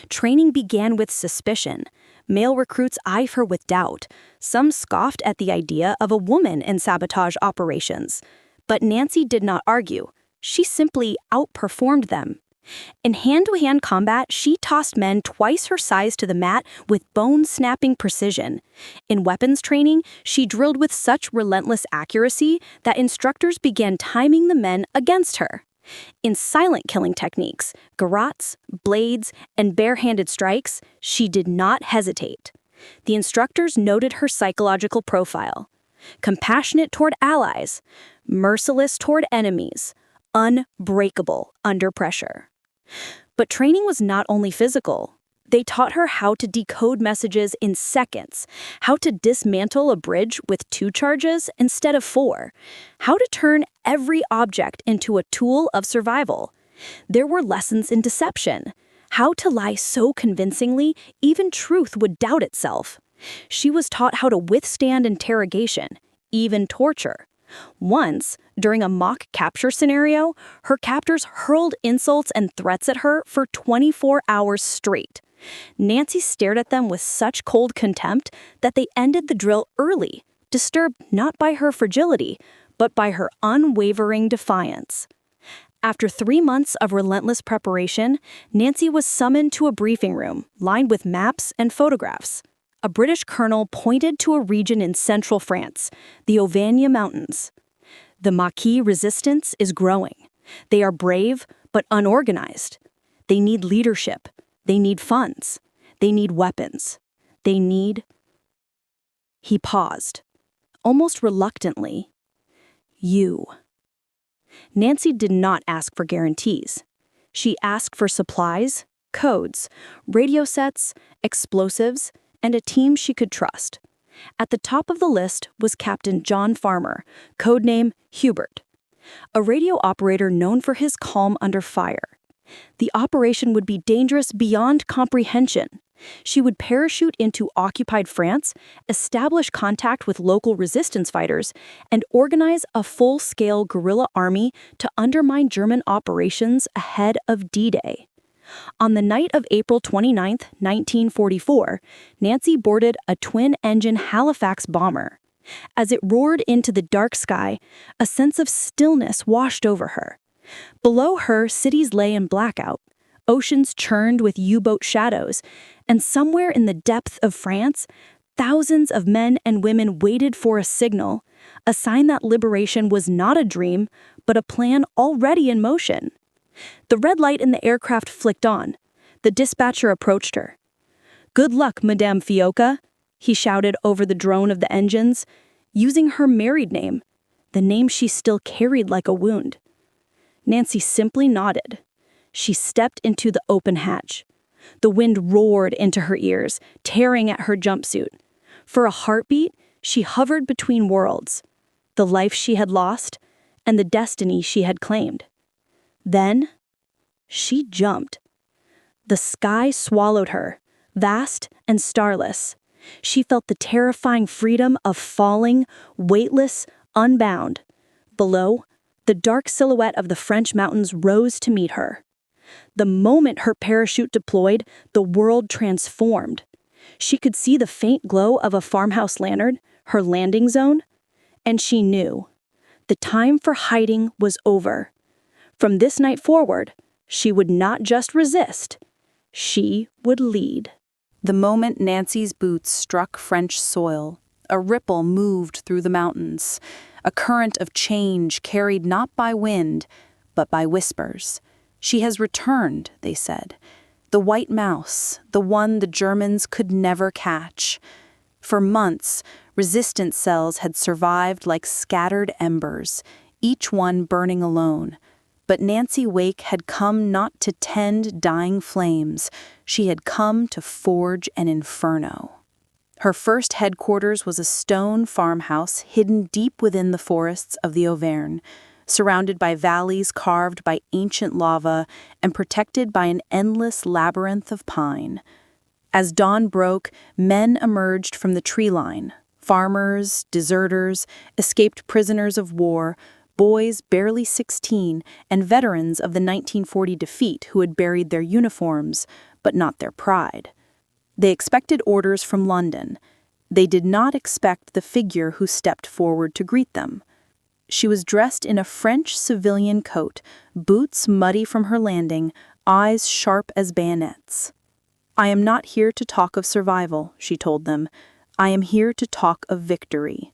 Training began with suspicion. Male recruits eyed her with doubt. Some scoffed at the idea of a woman in sabotage operations. But Nancy did not argue. She simply outperformed them. In hand-to-hand combat, she tossed men twice her size to the mat with bone-snapping precision. In weapons training, she drilled with such relentless accuracy that instructors began timing the men against her. In silent killing techniques, garrotes, blades, and bare-handed strikes, she did not hesitate. The instructors noted her psychological profile: compassionate toward allies, merciless toward enemies, unbreakable under pressure. But training was not only physical. They taught her how to decode messages in seconds, how to dismantle a bridge with 2 charges instead of 4, how to turn every object into a tool of survival. There were lessons in deception, how to lie so convincingly even truth would doubt itself. She was taught how to withstand interrogation, even torture. Once, during a mock capture scenario, her captors hurled insults and threats at her for 24 hours straight. Nancy stared at them with such cold contempt that they ended the drill early, disturbed not by her fragility, but by her unwavering defiance. After 3 months of relentless preparation, Nancy was summoned to a briefing room lined with maps and photographs. A British colonel pointed to a region in central France, the Auvergne Mountains. The Maquis resistance is growing. They are brave, but unorganized. They need leadership. They need funds. They need weapons. They need... He paused, almost reluctantly. You. Nancy did not ask for guarantees. She asked for supplies, codes, radio sets, explosives, and a team she could trust. At the top of the list was Captain John Farmer, codename Hubert, a radio operator known for his calm under fire. The operation would be dangerous beyond comprehension. She would parachute into occupied France, establish contact with local resistance fighters, and organize a full-scale guerrilla army to undermine German operations ahead of D-Day. On the night of April 29, 1944, Nancy boarded a twin-engine Halifax bomber. As it roared into the dark sky, a sense of stillness washed over her. Below her, cities lay in blackout. Oceans churned with U-boat shadows, and somewhere in the depth of France, thousands of men and women waited for a signal, a sign that liberation was not a dream, but a plan already in motion. The red light in the aircraft flicked on. The dispatcher approached her. "Good luck, Madame Fioca," he shouted over the drone of the engines, using her married name, the name she still carried like a wound. Nancy simply nodded. She stepped into the open hatch. The wind roared into her ears, tearing at her jumpsuit. For a heartbeat, she hovered between worlds, the life she had lost and the destiny she had claimed. Then, she jumped. The sky swallowed her, vast and starless. She felt the terrifying freedom of falling, weightless, unbound. Below, the dark silhouette of the French mountains rose to meet her. The moment her parachute deployed, the world transformed. She could see the faint glow of a farmhouse lantern, her landing zone, and she knew. The time for hiding was over. From this night forward, she would not just resist, she would lead. The moment Nancy's boots struck French soil, a ripple moved through the mountains, a current of change carried not by wind, but by whispers. She has returned, they said. The white mouse, the one the Germans could never catch. For months, resistance cells had survived like scattered embers, each one burning alone. But Nancy Wake had come not to tend dying flames. She had come to forge an inferno. Her first headquarters was a stone farmhouse hidden deep within the forests of the Auvergne, surrounded by valleys carved by ancient lava and protected by an endless labyrinth of pine. As dawn broke, men emerged from the tree line. Farmers, deserters, escaped prisoners of war, boys barely 16, and veterans of the 1940 defeat who had buried their uniforms, but not their pride. They expected orders from London. They did not expect the figure who stepped forward to greet them. She was dressed in a French civilian coat, boots muddy from her landing, eyes sharp as bayonets. "I am not here to talk of survival," she told them. "I am here to talk of victory."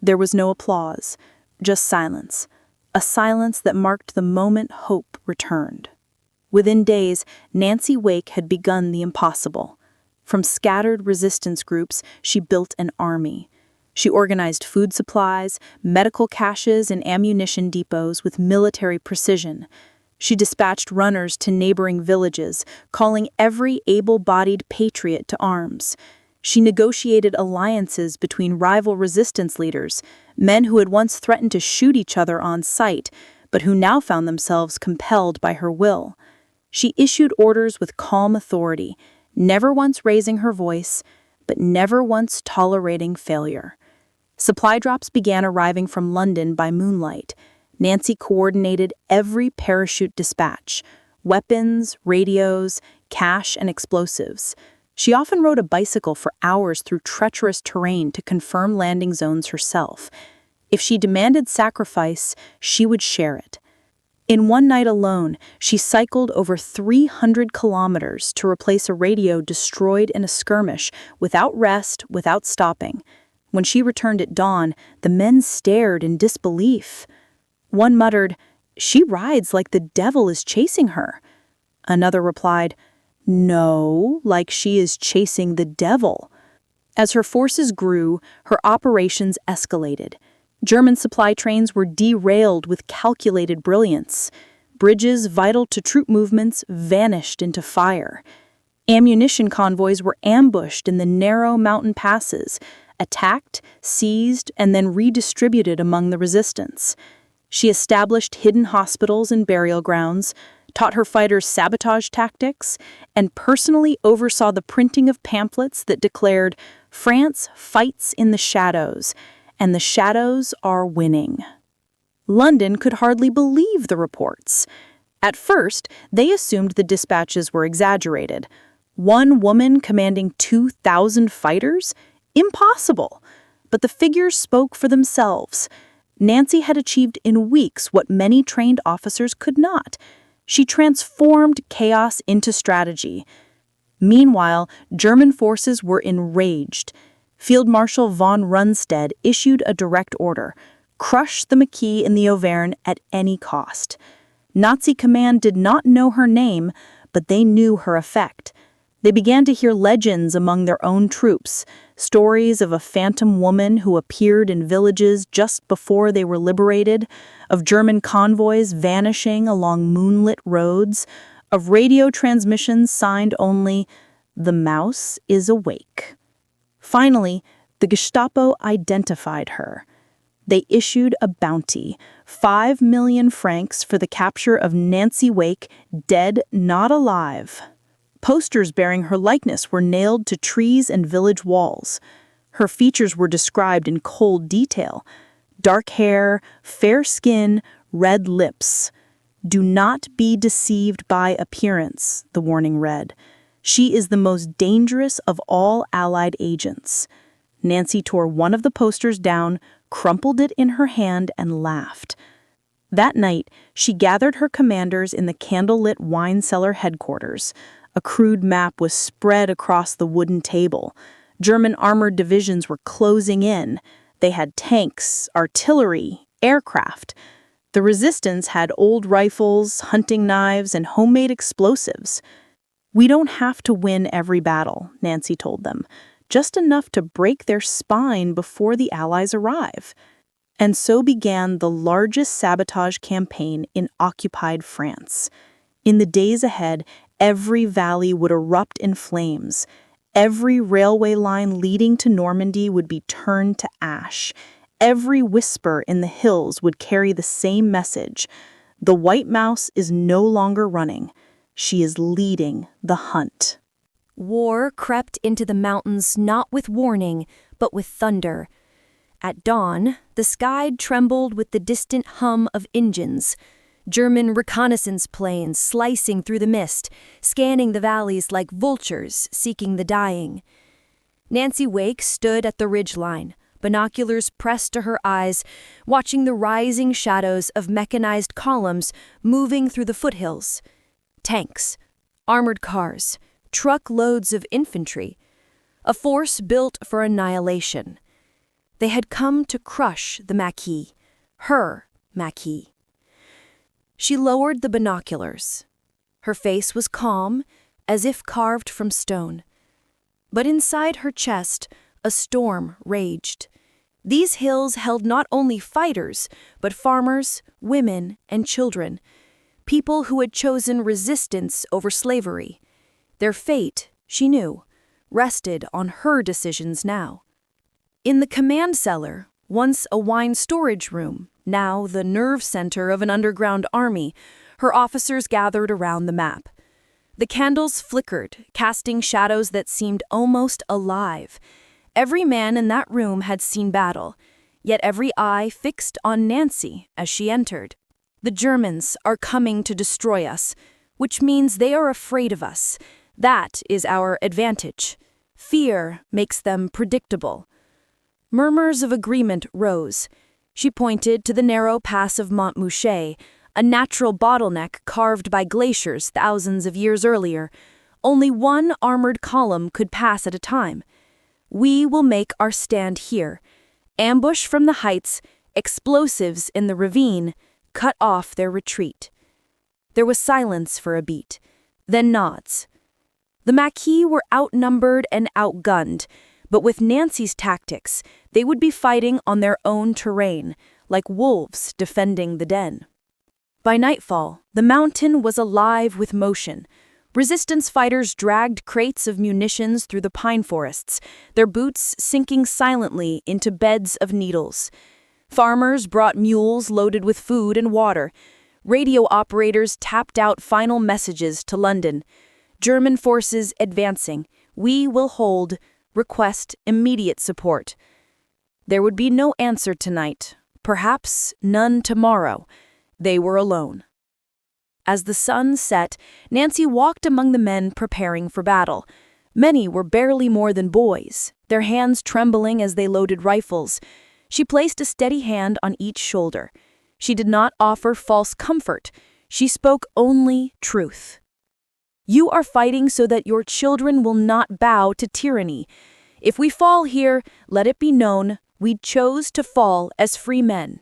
There was no applause, just silence, a silence that marked the moment hope returned. Within days, Nancy Wake had begun the impossible. From scattered resistance groups, she built an army. She organized food supplies, medical caches, and ammunition depots with military precision. She dispatched runners to neighboring villages, calling every able-bodied patriot to arms. She negotiated alliances between rival resistance leaders, men who had once threatened to shoot each other on sight, but who now found themselves compelled by her will. She issued orders with calm authority, never once raising her voice, but never once tolerating failure. Supply drops began arriving from London by moonlight. Nancy coordinated every parachute dispatch: weapons, radios, cash, and explosives. She often rode a bicycle for hours through treacherous terrain to confirm landing zones herself. If she demanded sacrifice, she would share it. In one night alone, she cycled over 300 kilometers to replace a radio destroyed in a skirmish, without rest, without stopping. When she returned at dawn, the men stared in disbelief. One muttered, "She rides like the devil is chasing her." Another replied, "No, like she is chasing the devil." As her forces grew, her operations escalated. German supply trains were derailed with calculated brilliance. Bridges vital to troop movements vanished into fire. Ammunition convoys were ambushed in the narrow mountain passes, attacked, seized, and then redistributed among the resistance. She established hidden hospitals and burial grounds, taught her fighters sabotage tactics, and personally oversaw the printing of pamphlets that declared, "France fights in the shadows, and the shadows are winning." London could hardly believe the reports. At first, they assumed the dispatches were exaggerated. One woman commanding 2,000 fighters? Impossible! But the figures spoke for themselves. Nancy had achieved in weeks what many trained officers could not. She transformed chaos into strategy. Meanwhile, German forces were enraged. Field Marshal von Rundstedt issued a direct order: crush the Maquis in the Auvergne at any cost. Nazi command did not know her name, but they knew her effect. They began to hear legends among their own troops, stories of a phantom woman who appeared in villages just before they were liberated, of German convoys vanishing along moonlit roads, of radio transmissions signed only, "The mouse is awake." Finally, the Gestapo identified her. They issued a bounty, 5 million francs for the capture of Nancy Wake, dead, not alive. Posters bearing her likeness were nailed to trees and village walls. Her features were described in cold detail: dark hair, fair skin, red lips. "Do not be deceived by appearance," the warning read. "She is the most dangerous of all Allied agents." Nancy tore one of the posters down, crumpled it in her hand, and laughed. That night, she gathered her commanders in the candlelit wine cellar headquarters. A crude map was spread across the wooden table. German armored divisions were closing in. They had tanks, artillery, aircraft. The resistance had old rifles, hunting knives, and homemade explosives. "We don't have to win every battle," Nancy told them, "just enough to break their spine before the Allies arrive." And so began the largest sabotage campaign in occupied France. In the days ahead, every valley would erupt in flames. Every railway line leading to Normandy would be turned to ash. Every whisper in the hills would carry the same message: the white mouse is no longer running. She is leading the hunt. War crept into the mountains not with warning, but with thunder. At dawn, the sky trembled with the distant hum of engines. German reconnaissance planes slicing through the mist, scanning the valleys like vultures seeking the dying. Nancy Wake stood at the ridgeline, binoculars pressed to her eyes, watching the rising shadows of mechanized columns moving through the foothills. Tanks, armored cars, truckloads of infantry, a force built for annihilation. They had come to crush the Maquis, her Maquis. She lowered the binoculars. Her face was calm, as if carved from stone. But inside her chest, a storm raged. These hills held not only fighters, but farmers, women, and children. people who had chosen resistance over slavery. Their fate, she knew, rested on her decisions now. In the command cellar, once a wine storage room, now the nerve center of an underground army, her officers gathered around the map. The candles flickered, casting shadows that seemed almost alive. Every man in that room had seen battle, yet every eye fixed on Nancy as she entered. The Germans are coming to destroy us, which means they are afraid of us. That is our advantage. Fear makes them predictable. Murmurs of agreement rose. She pointed to the narrow pass of Montmouchet, a natural bottleneck carved by glaciers thousands of years earlier. Only one armored column could pass at a time. We will make our stand here. Ambush from the heights, explosives in the ravine, cut off their retreat. There was silence for a beat, then nods. The Maquis were outnumbered and outgunned, but with Nancy's tactics, they would be fighting on their own terrain, like wolves defending the den. By nightfall, the mountain was alive with motion. Resistance fighters dragged crates of munitions through the pine forests, their boots sinking silently into beds of needles. Farmers brought mules loaded with food and water. Radio operators tapped out final messages to London. German forces advancing. We will hold. Request immediate support. There would be no answer tonight, perhaps none tomorrow. They were alone. As the sun set, Nancy walked among the men preparing for battle. Many were barely more than boys, their hands trembling as they loaded rifles. She placed a steady hand on each shoulder. She did not offer false comfort. She spoke only truth. You are fighting so that your children will not bow to tyranny. If we fall here, let it be known we chose to fall as free men.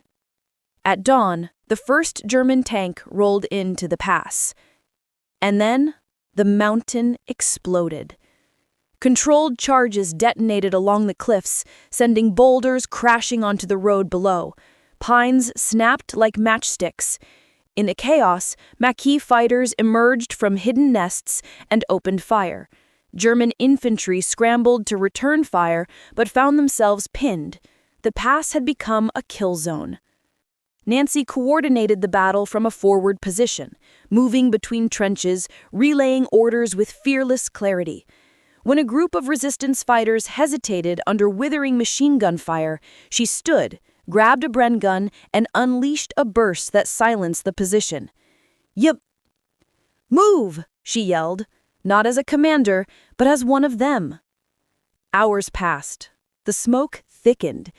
At dawn, the first German tank rolled into the pass. And then, the mountain exploded. Controlled charges detonated along the cliffs, sending boulders crashing onto the road below. Pines snapped like matchsticks. In the chaos, Maquis fighters emerged from hidden nests and opened fire. German infantry scrambled to return fire, but found themselves pinned. The pass had become a kill zone. Nancy coordinated the battle from a forward position, moving between trenches, relaying orders with fearless clarity. When a group of resistance fighters hesitated under withering machine gun fire, she stood, grabbed a Bren gun, and unleashed a burst that silenced the position. "Yup. Move!" she yelled, not as a commander, but as one of them. Hours passed. The smoke thickened.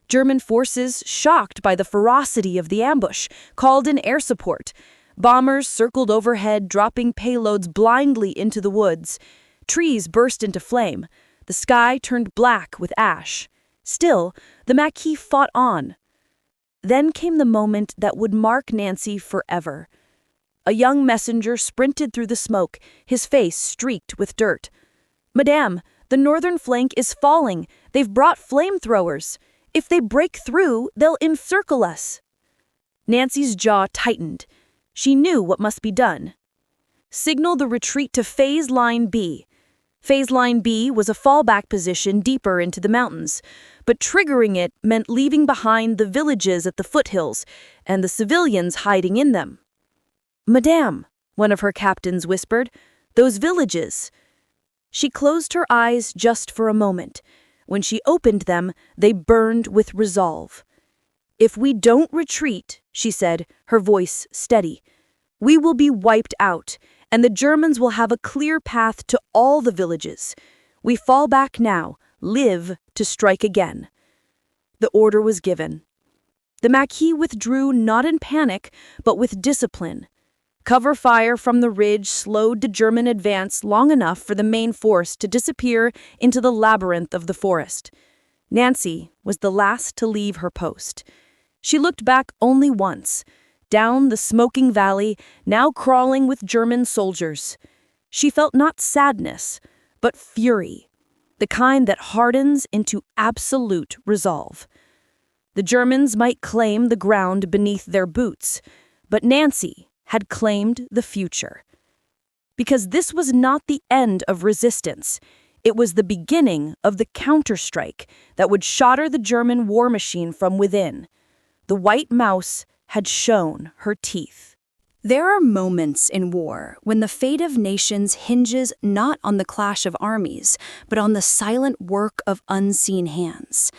German forces, shocked by the ferocity of the ambush, called in air support. Bombers circled overhead, dropping payloads blindly into the woods. Trees burst into flame. The sky turned black with ash. Still, the Maquis fought on. Then came the moment that would mark Nancy forever. A young messenger sprinted through the smoke, his face streaked with dirt. "Madame, the northern flank is falling. They've brought flamethrowers. If they break through, they'll encircle us." Nancy's jaw tightened. She knew what must be done. Signal the retreat to Phase Line B. Phase Line B was a fallback position deeper into the mountains, but triggering it meant leaving behind the villages at the foothills and the civilians hiding in them. "Madame," one of her captains whispered, "those villages." She closed her eyes just for a moment. When she opened them, they burned with resolve. "If we don't retreat," she said, her voice steady, "we will be wiped out, and the Germans will have a clear path to all the villages. We fall back now, live to strike again." The order was given. The Maquis withdrew not in panic, but with discipline. Cover fire from the ridge slowed the German advance long enough for the main force to disappear into the labyrinth of the forest. Nancy was the last to leave her post. She looked back only once, down the smoking valley, now crawling with German soldiers. She felt not sadness, but fury, the kind that hardens into absolute resolve. The Germans might claim the ground beneath their boots, but Nancy had claimed the future. Because this was not the end of resistance. It was the beginning of the counterstrike that would shatter the German war machine from within. The white mouse had shown her teeth. There are moments in war when the fate of nations hinges not on the clash of armies, but on the silent work of unseen hands.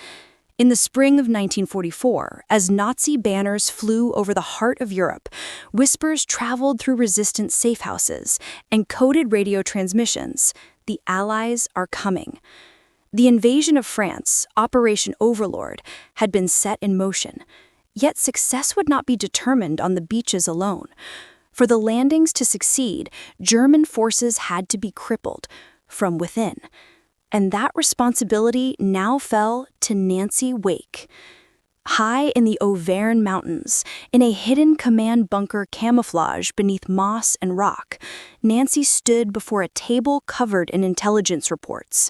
In the spring of 1944, as Nazi banners flew over the heart of Europe, whispers traveled through resistant safehouses and coded radio transmissions. The Allies are coming. The invasion of France, Operation Overlord, had been set in motion. Yet success would not be determined on the beaches alone. For the landings to succeed, German forces had to be crippled from within. And that responsibility now fell to Nancy Wake. High in the Auvergne Mountains, in a hidden command bunker camouflaged beneath moss and rock, Nancy stood before a table covered in intelligence reports.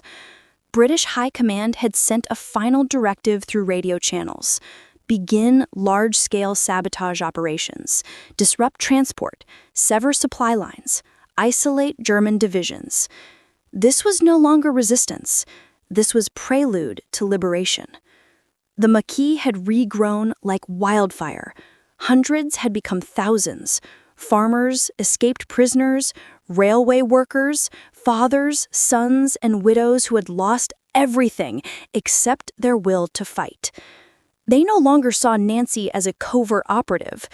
British High Command had sent a final directive through radio channels. Begin large-scale sabotage operations, disrupt transport, sever supply lines, isolate German divisions. This was no longer resistance. This was prelude to liberation. The Maquis had regrown like wildfire. Hundreds had become thousands. Farmers, escaped prisoners, railway workers, fathers, sons, and widows who had lost everything except their will to fight. They no longer saw Nancy as a covert operative.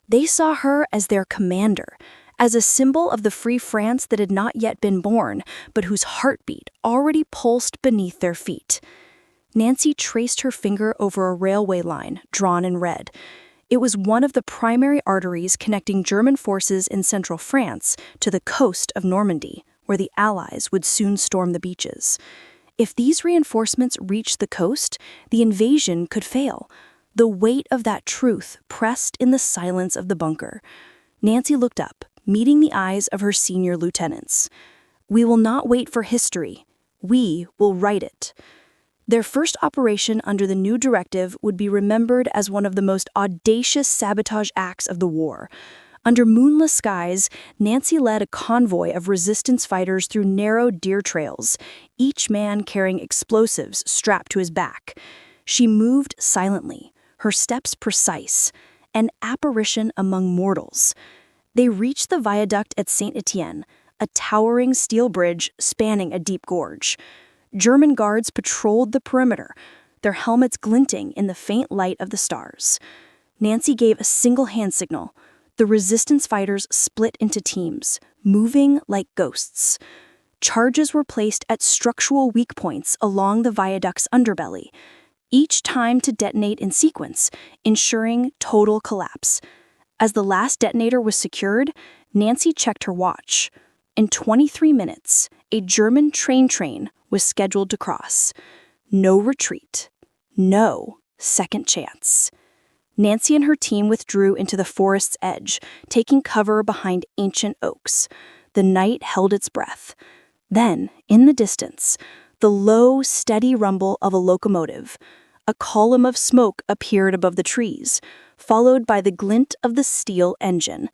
They saw her as their commander, as a symbol of the free France that had not yet been born, but whose heartbeat already pulsed beneath their feet. Nancy traced her finger over a railway line drawn in red. It was one of the primary arteries connecting German forces in central France to the coast of Normandy, where the Allies would soon storm the beaches. If these reinforcements reached the coast, the invasion could fail. The weight of that truth pressed in the silence of the bunker. Nancy looked up, meeting the eyes of her senior lieutenants. We will not wait for history. We will write it. Their first operation under the new directive would be remembered as one of the most audacious sabotage acts of the war. Under moonless skies, Nancy led a convoy of resistance fighters through narrow deer trails, each man carrying explosives strapped to his back. She moved silently, her steps precise, an apparition among mortals. They reached the viaduct at Saint-Étienne, a towering steel bridge spanning a deep gorge. German guards patrolled the perimeter, their helmets glinting in the faint light of the stars. Nancy gave a single hand signal. The resistance fighters split into teams, moving like ghosts. Charges were placed at structural weak points along the viaduct's underbelly, each time to detonate in sequence, ensuring total collapse. As the last detonator was secured, Nancy checked her watch. In 23 minutes, a German train was scheduled to cross. No retreat. No second chance. Nancy and her team withdrew into the forest's edge, taking cover behind ancient oaks. The night held its breath. Then, in the distance, the low, steady rumble of a locomotive. A column of smoke appeared above the trees, followed by the glint of the steel engine.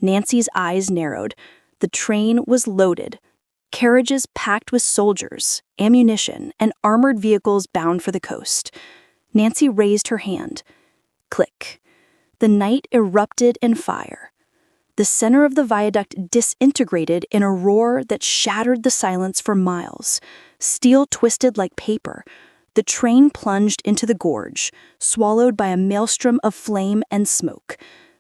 Nancy's eyes narrowed. The train was loaded. Carriages packed with soldiers, ammunition, and armored vehicles bound for the coast. Nancy raised her hand. Click. The night erupted in fire. The center of the viaduct disintegrated in a roar that shattered the silence for miles. Steel twisted like paper. The train plunged into the gorge, swallowed by a maelstrom of flame and smoke.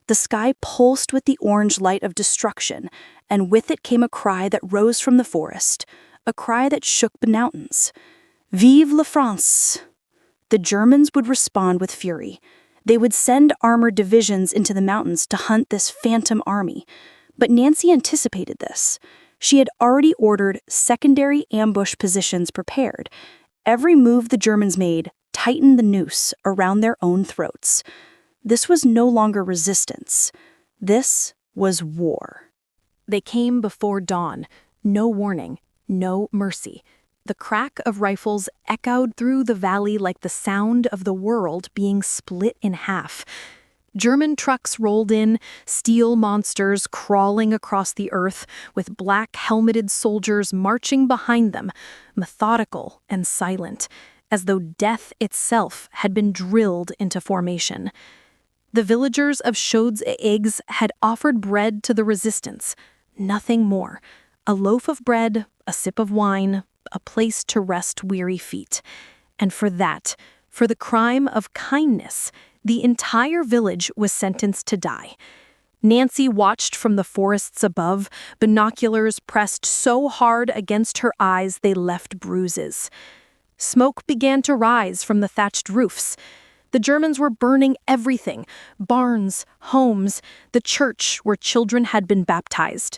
The sky pulsed with the orange light of destruction, and with it came a cry that rose from the forest, a cry that shook the mountains. Vive la France! The Germans would respond with fury. They would send armored divisions into the mountains to hunt this phantom army. But Nancy anticipated this. She had already ordered secondary ambush positions prepared. Every move the Germans made tightened the noose around their own throats. This was no longer resistance. This was war. They came before dawn. No warning, no mercy. The crack of rifles echoed through the valley like the sound of the world being split in half. German trucks rolled in, steel monsters crawling across the earth, with black helmeted soldiers marching behind them, methodical and silent, as though death itself had been drilled into formation. The villagers of Schoed's had offered bread to the resistance, nothing more. A loaf of bread, a sip of wine, a place to rest weary feet. And for that, for the crime of kindness, the entire village was sentenced to die. Nancy watched from the forests above, binoculars pressed so hard against her eyes they left bruises. Smoke began to rise from the thatched roofs. The Germans were burning everything: barns, homes, the church where children had been baptized.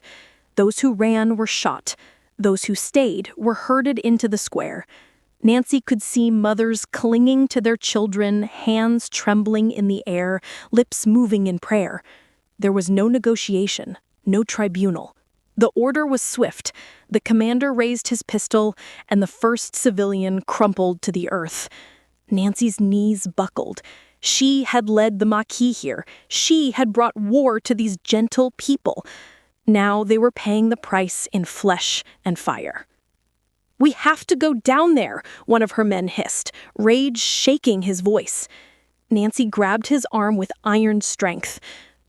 Those who ran were shot. Those who stayed were herded into the square. Nancy could see mothers clinging to their children, hands trembling in the air, lips moving in prayer. There was no negotiation, no tribunal. The order was swift. The commander raised his pistol, and the first civilian crumpled to the earth. Nancy's knees buckled. She had led the Maquis here. She had brought war to these gentle people. Now they were paying the price in flesh and fire. "We have to go down there," one of her men hissed, rage shaking his voice. Nancy grabbed his arm with iron strength.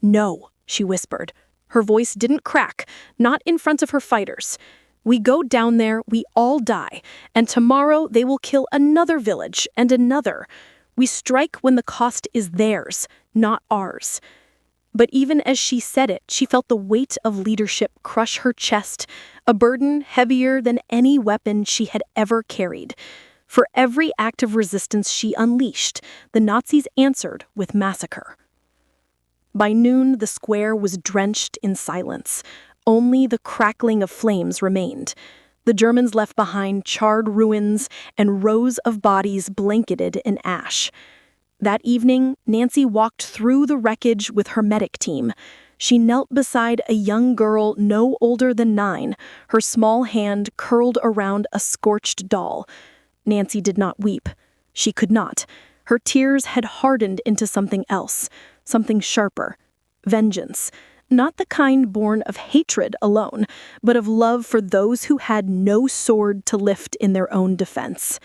"No," she whispered. Her voice didn't crack, not in front of her fighters. "We go down there, we all die, and tomorrow they will kill another village and another. We strike when the cost is theirs, not ours." But even as she said it, she felt the weight of leadership crush her chest, a burden heavier than any weapon she had ever carried. For every act of resistance she unleashed, the Nazis answered with massacre. By noon, the square was drenched in silence. Only the crackling of flames remained. The Germans left behind charred ruins and rows of bodies blanketed in ash. That evening, Nancy walked through the wreckage with her medic team. She knelt beside a young girl no older than 9, her small hand curled around a scorched doll. Nancy did not weep. She could not. Her tears had hardened into something else, something sharper: vengeance. Not the kind born of hatred alone, but of love for those who had no sword to lift in their own defense.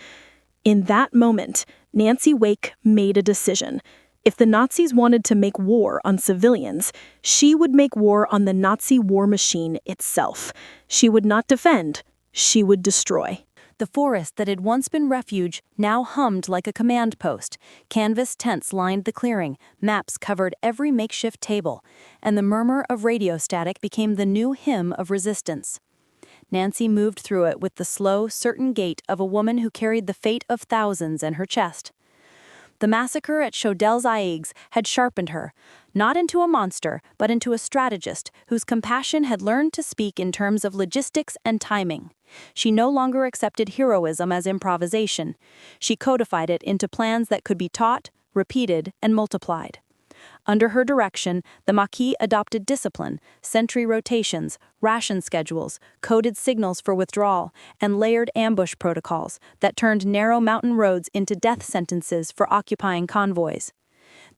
In that moment, Nancy Wake made a decision. If the Nazis wanted to make war on civilians, she would make war on the Nazi war machine itself. She would not defend, she would destroy. The forest that had once been refuge now hummed like a command post. Canvas tents lined the clearing, maps covered every makeshift table, and the murmur of radio static became the new hymn of resistance. Nancy moved through it with the slow, certain gait of a woman who carried the fate of thousands in her chest. The massacre at Schoed's had sharpened her, not into a monster, but into a strategist whose compassion had learned to speak in terms of logistics and timing. She no longer accepted heroism as improvisation. She codified it into plans that could be taught, repeated, and multiplied. Under her direction, the Maquis adopted discipline, sentry rotations, ration schedules, coded signals for withdrawal, and layered ambush protocols that turned narrow mountain roads into death sentences for occupying convoys.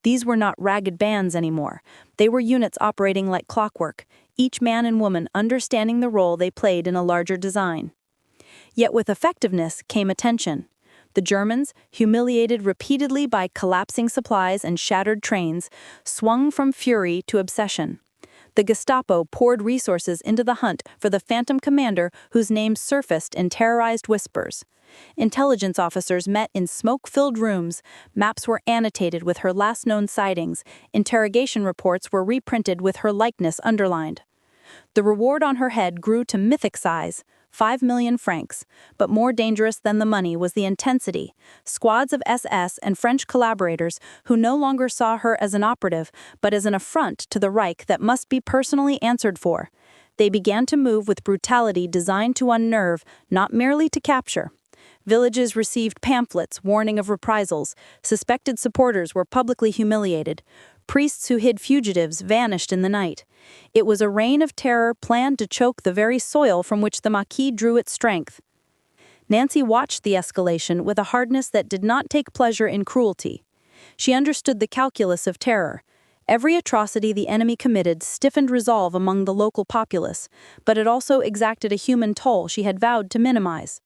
These were not ragged bands anymore. They were units operating like clockwork, each man and woman understanding the role they played in a larger design. Yet with effectiveness came attention. The Germans, humiliated repeatedly by collapsing supplies and shattered trains, swung from fury to obsession. The Gestapo poured resources into the hunt for the phantom commander whose name surfaced in terrorized whispers. Intelligence officers met in smoke-filled rooms, maps were annotated with her last known sightings, interrogation reports were reprinted with her likeness underlined. The reward on her head grew to mythic size, 5 million francs, but more dangerous than the money was the intensity. Squads of SS and French collaborators who no longer saw her as an operative, but as an affront to the Reich that must be personally answered for. They began to move with brutality designed to unnerve, not merely to capture. Villages received pamphlets warning of reprisals. Suspected supporters were publicly humiliated. Priests who hid fugitives vanished in the night. It was a reign of terror planned to choke the very soil from which the Maquis drew its strength. Nancy watched the escalation with a hardness that did not take pleasure in cruelty. She understood the calculus of terror. Every atrocity the enemy committed stiffened resolve among the local populace, but it also exacted a human toll she had vowed to minimize.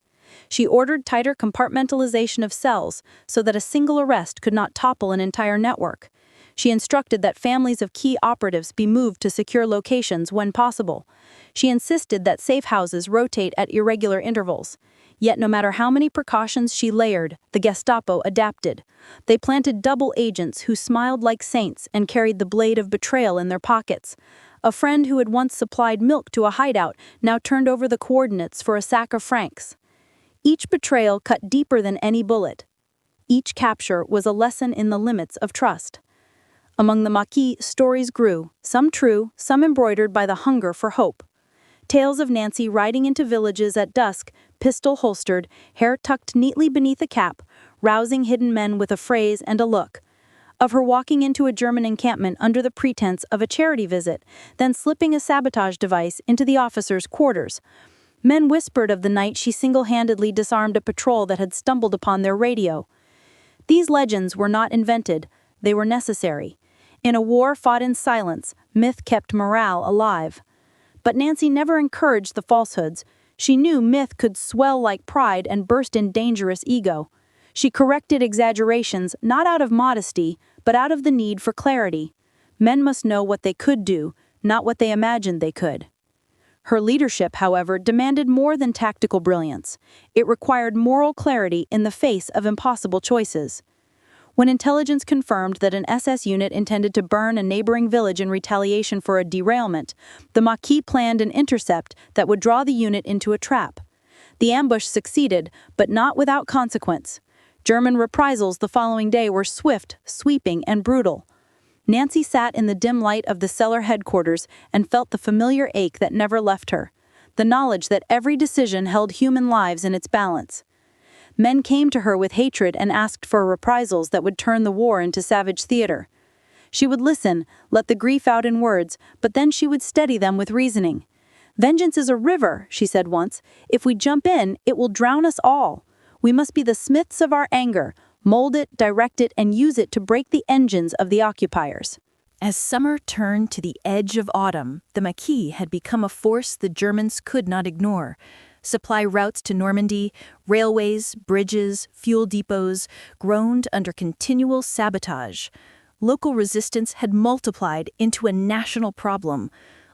She ordered tighter compartmentalization of cells so that a single arrest could not topple an entire network. She instructed that families of key operatives be moved to secure locations when possible. She insisted that safe houses rotate at irregular intervals. Yet no matter how many precautions she layered, the Gestapo adapted. They planted double agents who smiled like saints and carried the blade of betrayal in their pockets. A friend who had once supplied milk to a hideout now turned over the coordinates for a sack of francs. Each betrayal cut deeper than any bullet. Each capture was a lesson in the limits of trust. Among the Maquis, stories grew, some true, some embroidered by the hunger for hope. Tales of Nancy riding into villages at dusk, pistol holstered, hair tucked neatly beneath a cap, rousing hidden men with a phrase and a look. Of her walking into a German encampment under the pretense of a charity visit, then slipping a sabotage device into the officers' quarters. Men whispered of the night she single-handedly disarmed a patrol that had stumbled upon their radio. These legends were not invented, they were necessary. In a war fought in silence, myth kept morale alive. But Nancy never encouraged the falsehoods. She knew myth could swell like pride and burst in dangerous ego. She corrected exaggerations not out of modesty, but out of the need for clarity. Men must know what they could do, not what they imagined they could. Her leadership, however, demanded more than tactical brilliance. It required moral clarity in the face of impossible choices. When intelligence confirmed that an SS unit intended to burn a neighboring village in retaliation for a derailment, the Maquis planned an intercept that would draw the unit into a trap. The ambush succeeded, but not without consequence. German reprisals the following day were swift, sweeping, and brutal. Nancy sat in the dim light of the cellar headquarters and felt the familiar ache that never left her, the knowledge that every decision held human lives in its balance. Men came to her with hatred and asked for reprisals that would turn the war into savage theater. She would listen, let the grief out in words, but then she would steady them with reasoning. "Vengeance is a river," she said once. "If we jump in, it will drown us all. We must be the smiths of our anger, mold it, direct it, and use it to break the engines of the occupiers." As summer turned to the edge of autumn, the Maquis had become a force the Germans could not ignore. Supply routes to Normandy, railways, bridges, fuel depots groaned under continual sabotage. Local resistance had multiplied into a national problem.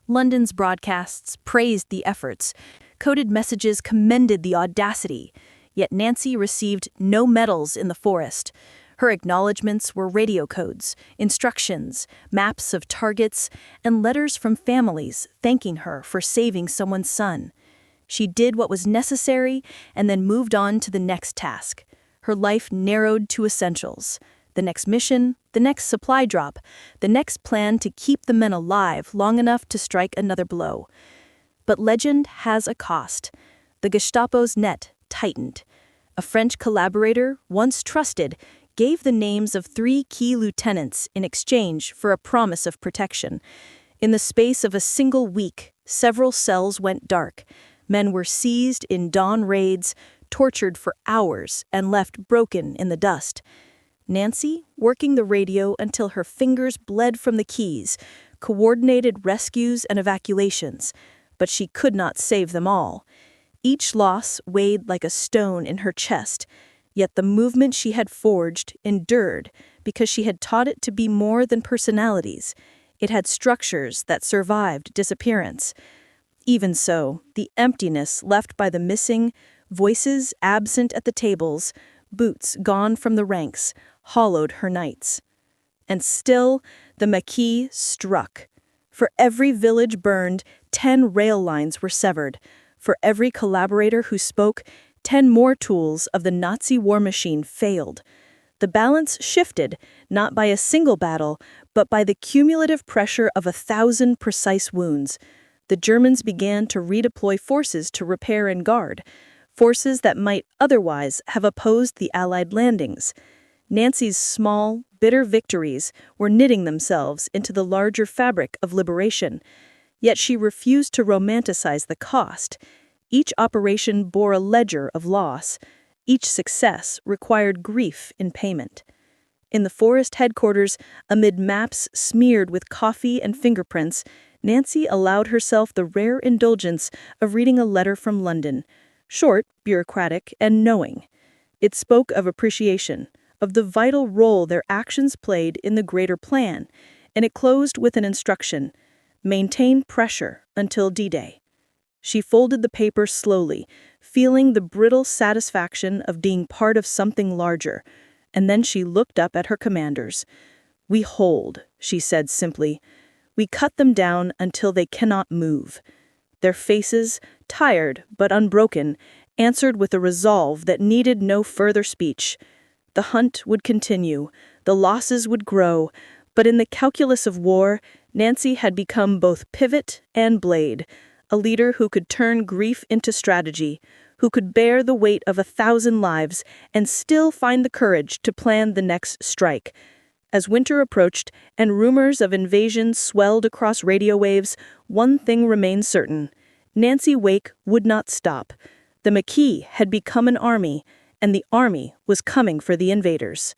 London's broadcasts praised the efforts. Coded messages commended the audacity. Yet Nancy received no medals in the forest. Her acknowledgments were radio codes, instructions, maps of targets, and letters from families thanking her for saving someone's son. She did what was necessary and then moved on to the next task. Her life narrowed to essentials. The next mission, the next supply drop, the next plan to keep the men alive long enough to strike another blow. But legend has a cost. The Gestapo's net tightened. A French collaborator, once trusted, gave the names of 3 key lieutenants in exchange for a promise of protection. In the space of a single week, several cells went dark. Men were seized in dawn raids, tortured for hours, and left broken in the dust. Nancy, working the radio until her fingers bled from the keys, coordinated rescues and evacuations, but she could not save them all. Each loss weighed like a stone in her chest, yet the movement she had forged endured because she had taught it to be more than personalities. It had structures that survived disappearance. Even so, the emptiness left by the missing, voices absent at the tables, boots gone from the ranks, hollowed her nights. And still, the Maquis struck. For every village burned, 10 rail lines were severed. For every collaborator who spoke, 10 more tools of the Nazi war machine failed. The balance shifted, not by a single battle, but by the cumulative pressure of 1,000 precise wounds. The Germans began to redeploy forces to repair and guard, forces that might otherwise have opposed the Allied landings. Nancy's small, bitter victories were knitting themselves into the larger fabric of liberation. Yet she refused to romanticize the cost. Each operation bore a ledger of loss. Each success required grief in payment. In the forest headquarters, amid maps smeared with coffee and fingerprints, Nancy allowed herself the rare indulgence of reading a letter from London. Short, bureaucratic, and knowing. It spoke of appreciation, of the vital role their actions played in the greater plan, and it closed with an instruction: maintain pressure until D-Day. She folded the paper slowly, feeling the brittle satisfaction of being part of something larger, and then she looked up at her commanders. "We hold," she said simply. "We cut them down until they cannot move." Their faces, tired but unbroken, answered with a resolve that needed no further speech. The hunt would continue, the losses would grow, but in the calculus of war, Nancy had become both pivot and blade, a leader who could turn grief into strategy, who could bear the weight of 1,000 lives and still find the courage to plan the next strike. As winter approached and rumors of invasion swelled across radio waves, one thing remained certain: Nancy Wake would not stop. The Maquis had become an army, and the army was coming for the invaders.